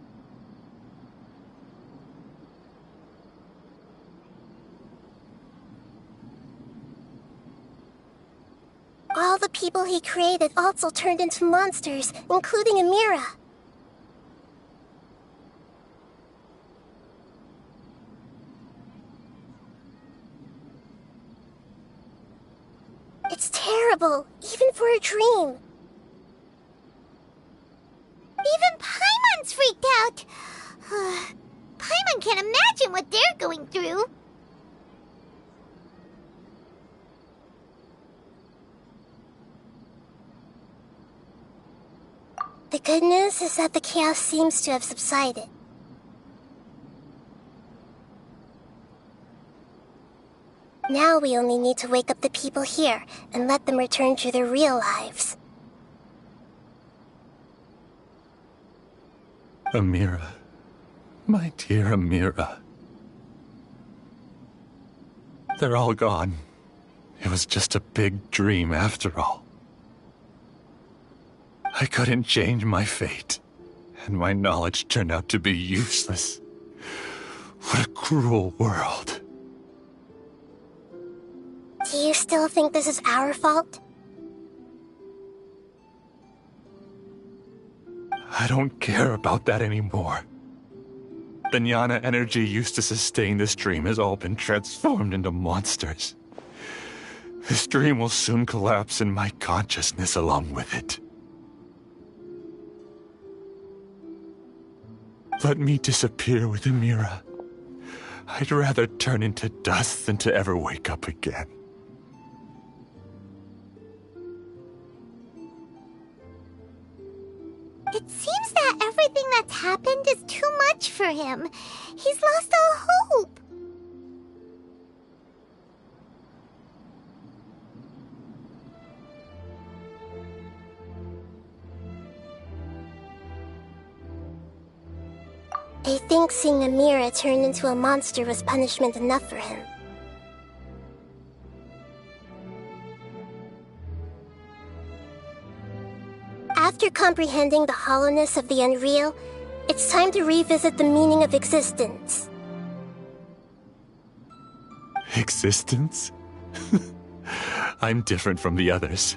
All the people he created also turned into monsters, including Amira. It's terrible, even for a dream.
Even Paimon's freaked out. Paimon can't imagine what they're going through.
The good news is that the chaos seems to have subsided. Now we only need to wake up the people here and let them return to their real lives.
Amira. My dear Amira. They're all gone. It was just a big dream after all. I couldn't change my fate, and my knowledge turned out to be useless. What a cruel world.
Do you still think this is our fault?
I don't care about that anymore. The Jnana energy used to sustain this dream has all been transformed into monsters. This dream will soon collapse and my consciousness along with it. Let me disappear with Amira. I'd rather turn into dust than to ever wake up again.
It seems that everything that's happened is too much for him. He's lost all hope.
I think seeing Amira turn into a monster was punishment enough for him. After comprehending the hollowness of the unreal, it's time to revisit the meaning of existence.
Existence? I'm different from the others.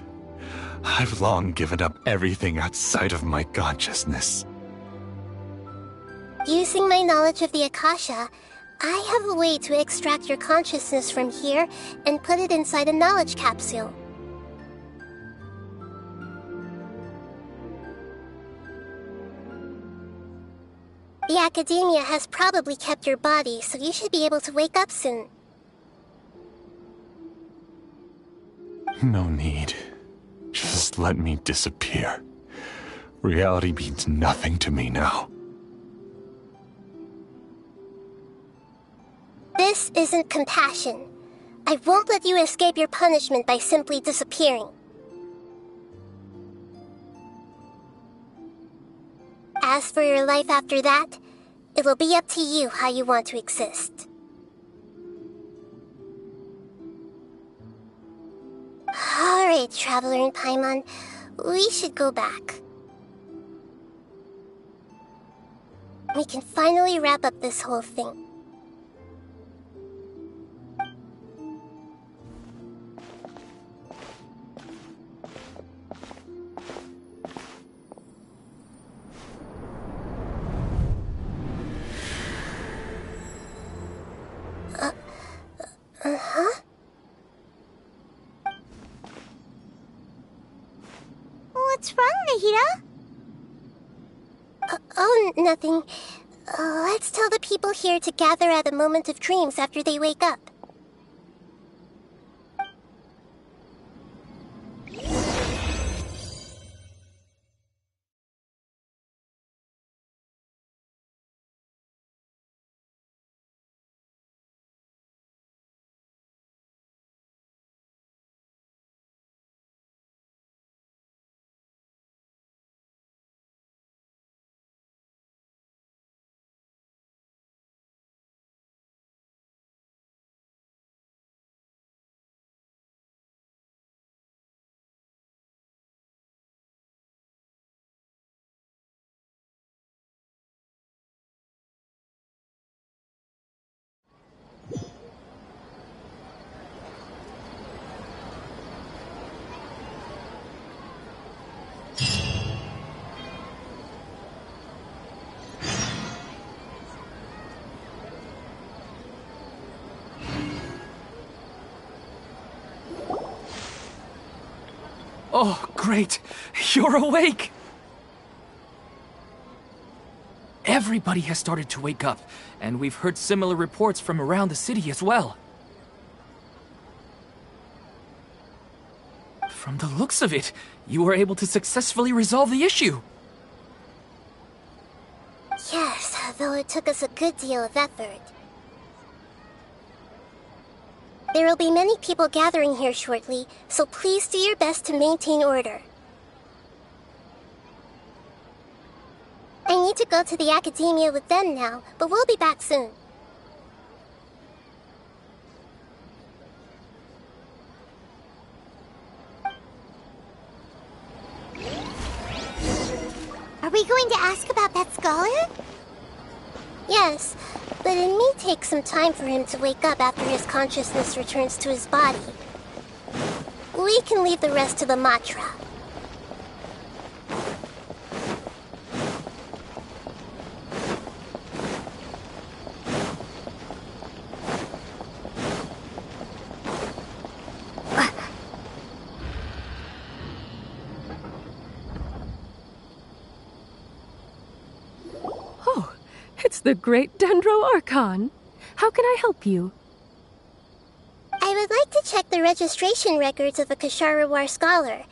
I've long given up everything outside of my consciousness.
Using my knowledge of the Akasha, I have a way to extract your consciousness from here and put it inside a knowledge capsule. The Academia has probably kept your body, so you should be able to wake up soon.
No need. Just let me disappear. Reality means nothing to me now.
This isn't compassion. I won't let you escape your punishment by simply disappearing. As for your life after that, it will be up to you how you want to exist. Alright, Traveler and Paimon, we should go back. We can finally wrap up this whole thing. Uh-huh?
What's wrong, Nahida?
Oh, nothing. Let's tell the people here to gather at a moment of dreams after they wake up.
Oh, great. You're awake. Everybody has started to wake up, and we've heard similar reports from around the city as well. From the looks of it, you were able to successfully resolve the issue.
Yes, though it took us a good deal of effort. There will be many people gathering here shortly, so please do your best to maintain order. I need to go to the academia with them now, but we'll be back soon.
Are we going to ask about that scholar?
Yes, but it may take some time for him to wake up after his consciousness returns to his body. We can leave the rest to the Matra.
It's the great Dendro Archon. How can I help you?
I would like to check the registration records of a Kasharawar scholar.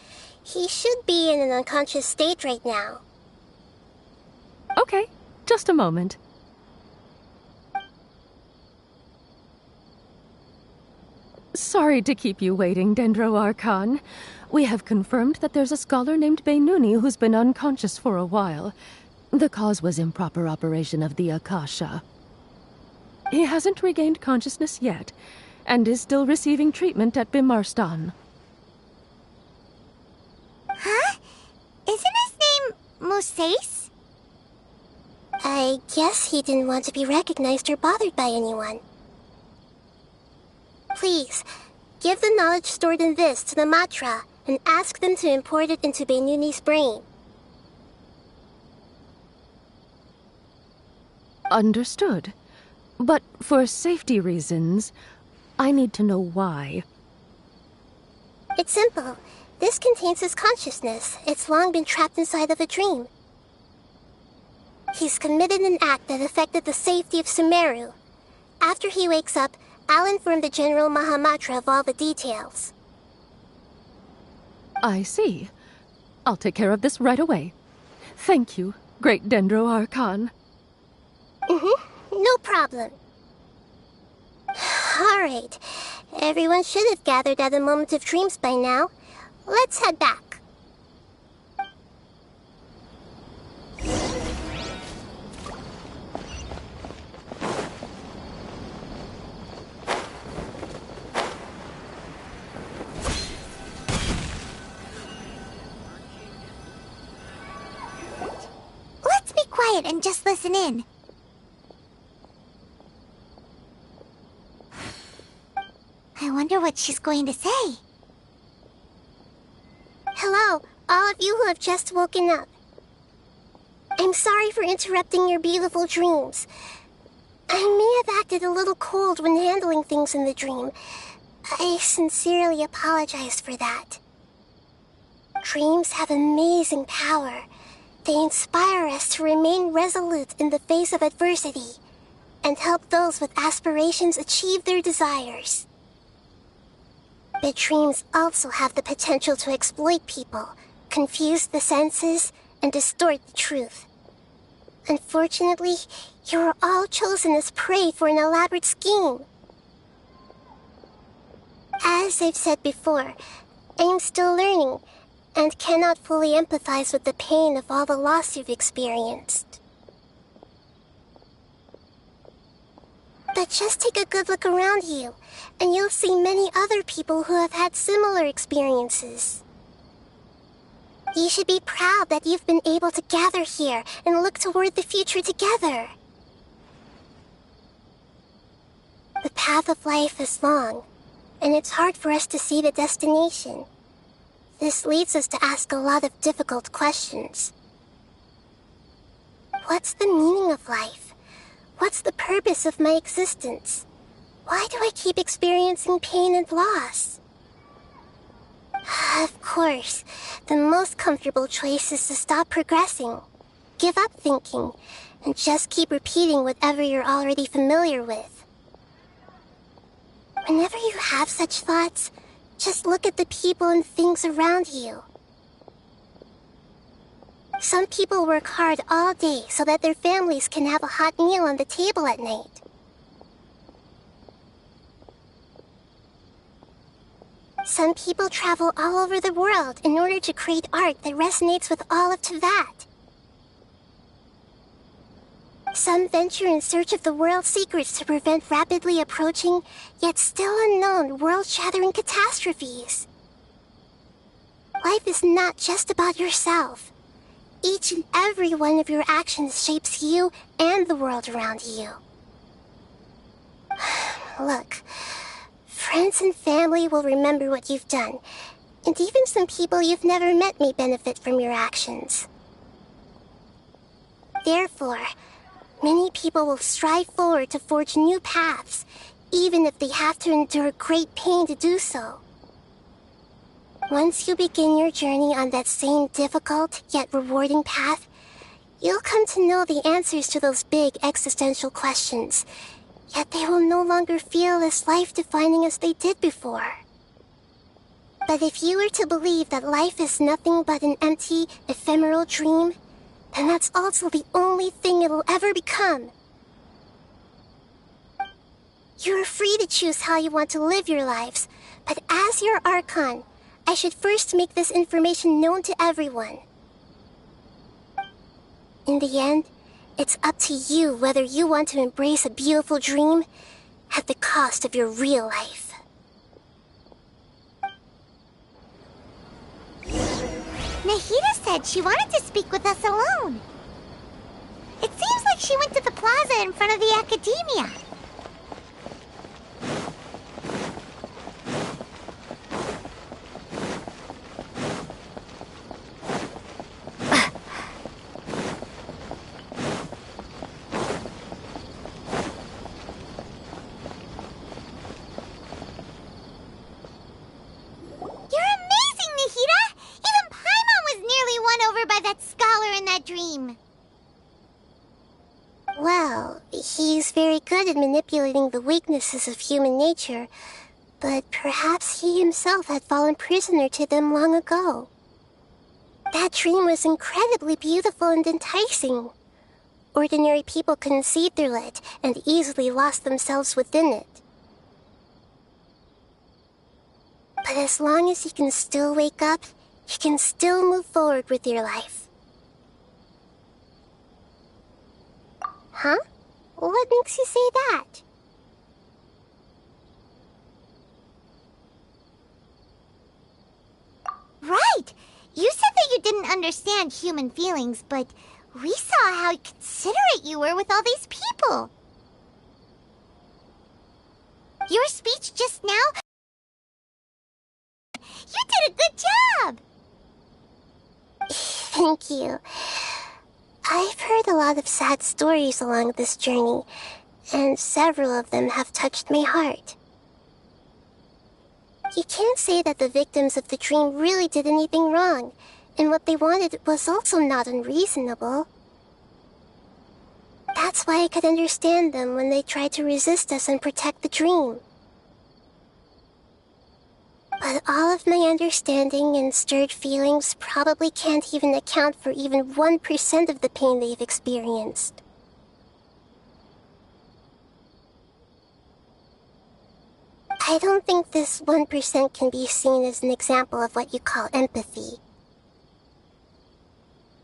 He should be in an unconscious state right now.
Okay, just a moment. Sorry to keep you waiting, Dendro Archon. We have confirmed that there's a scholar named Beinuni who's been unconscious for a while. The cause was improper operation of the Akasha. He hasn't regained consciousness yet, and is still receiving treatment at Bimarstan.
Huh? Isn't his name Moses?
I guess he didn't want to be recognized or bothered by anyone. Please, give the knowledge stored in this to the Matra and ask them to import it into Beinuni's brain.
Understood. But for safety reasons, I need to know why.
It's simple. This contains his consciousness. It's long been trapped inside of a dream. He's committed an act that affected the safety of Sumeru. After he wakes up, I'll inform the General Mahamatra of all the details.
I see. I'll take care of this right away. Thank you, great Dendro Archon.
No problem. Alright. Everyone should have gathered at a Moment of Dreams by now. Let's head back.
Let's be quiet and just listen in. I wonder what she's going to say.
Hello, all of you who have just woken up. I'm sorry for interrupting your beautiful dreams. I may have acted a little cold when handling things in the dream. I sincerely apologize for that. Dreams have amazing power. They inspire us to remain resolute in the face of adversity and help those with aspirations achieve their desires. But dreams also have the potential to exploit people, confuse the senses, and distort the truth. Unfortunately, you were all chosen as prey for an elaborate scheme. As I've said before, I am still learning, and cannot fully empathize with the pain of all the loss you've experienced. But just take a good look around you, and you'll see many other people who have had similar experiences. You should be proud that you've been able to gather here and look toward the future together. The path of life is long, and it's hard for us to see the destination. This leads us to ask a lot of difficult questions. What's the meaning of life? What's the purpose of my existence? Why do I keep experiencing pain and loss? Of course, the most comfortable choice is to stop progressing. Give up thinking, and just keep repeating whatever you're already familiar with. Whenever you have such thoughts, just look at the people and things around you. Some people work hard all day so that their families can have a hot meal on the table at night. Some people travel all over the world in order to create art that resonates with all of Teyvat. Some venture in search of the world's secrets to prevent rapidly approaching, yet still unknown, world-shattering catastrophes. Life is not just about yourself. Each and every one of your actions shapes you and the world around you. Look, friends and family will remember what you've done, and even some people you've never met may benefit from your actions. Therefore, many people will strive forward to forge new paths, even if they have to endure great pain to do so. Once you begin your journey on that same difficult yet rewarding path, you'll come to know the answers to those big existential questions, yet they will no longer feel as life-defining as they did before. But if you were to believe that life is nothing but an empty, ephemeral dream, then that's also the only thing it'll ever become. You're free to choose how you want to live your lives, but as your Archon, I should first make this information known to everyone. In the end, it's up to you whether you want to embrace a beautiful dream at the cost of your real life.
Nahida said she wanted to speak with us alone. It seems like she went to the plaza in front of the academia.
Well, he's very good at manipulating the weaknesses of human nature, but perhaps he himself had fallen prisoner to them long ago. That dream was incredibly beautiful and enticing. Ordinary people couldn't see through it and easily lost themselves within it. But as long as you can still wake up, you can still move forward with your life. Huh? What makes you say that?
Right! You said that you didn't understand human feelings, but we saw how considerate you were with all these people. Your speech just now... You did a good job!
Thank you. I've heard a lot of sad stories along this journey, and several of them have touched my heart. You can't say that the victims of the dream really did anything wrong, and what they wanted was also not unreasonable. That's why I could understand them when they tried to resist us and protect the dream. But all of my understanding and stirred feelings probably can't even account for even 1% of the pain they've experienced. I don't think this 1% can be seen as an example of what you call empathy.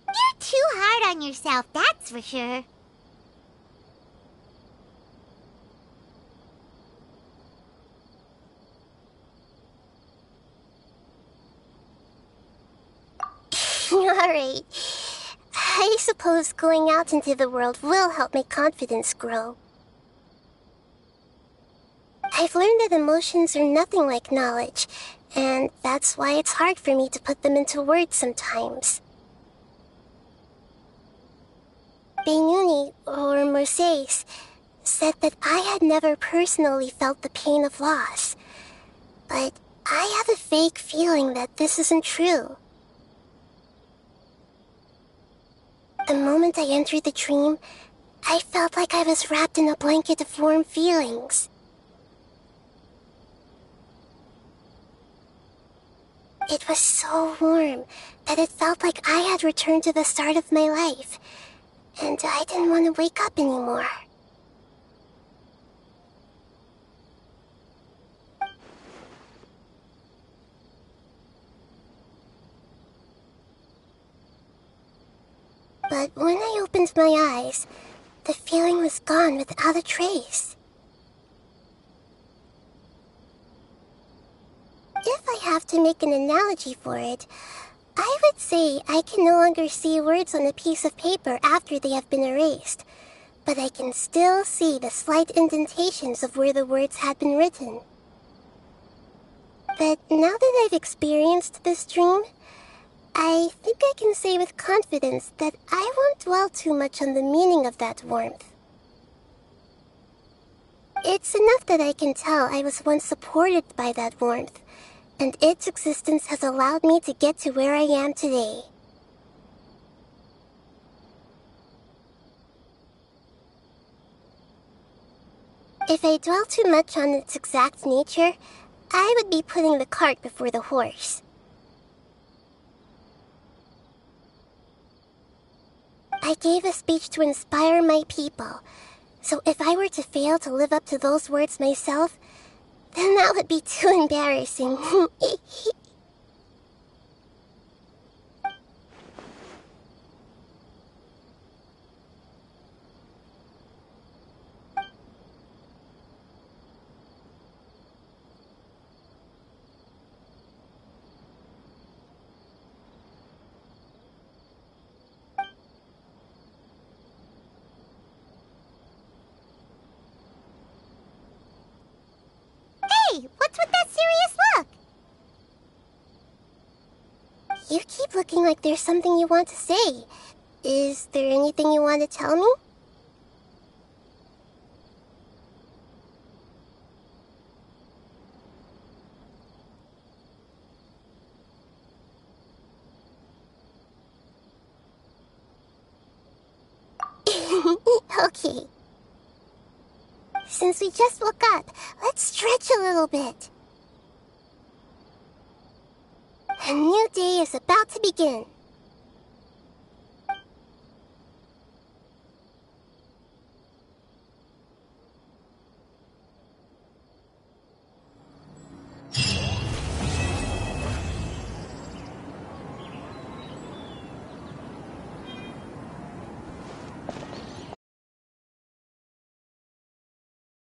You're too hard on yourself, that's for sure.
Alright. I suppose going out into the world will help my confidence grow. I've learned that emotions are nothing like knowledge, and that's why it's hard for me to put them into words sometimes. Benuni, or Oromasdis, said that I had never personally felt the pain of loss, but I have a vague feeling that this isn't true. The moment I entered the dream, I felt like I was wrapped in a blanket of warm feelings. It was so warm that it felt like I had returned to the start of my life, and I didn't want to wake up anymore. But when I opened my eyes, the feeling was gone without a trace. If I have to make an analogy for it, I would say I can no longer see words on a piece of paper after they have been erased, but I can still see the slight indentations of where the words had been written. But now that I've experienced this dream, I think I can say with confidence that I won't dwell too much on the meaning of that warmth. It's enough that I can tell I was once supported by that warmth, and its existence has allowed me to get to where I am today. If I dwell too much on its exact nature, I would be putting the cart before the horse. I gave a speech to inspire my people, so if I were to fail to live up to those words myself, then that would be too embarrassing.
Hey, what's with that serious look?
You keep looking like there's something you want to say. Is there anything you want to tell me? Okay. Since we just woke up, let's stretch a little bit. A new day is about to begin.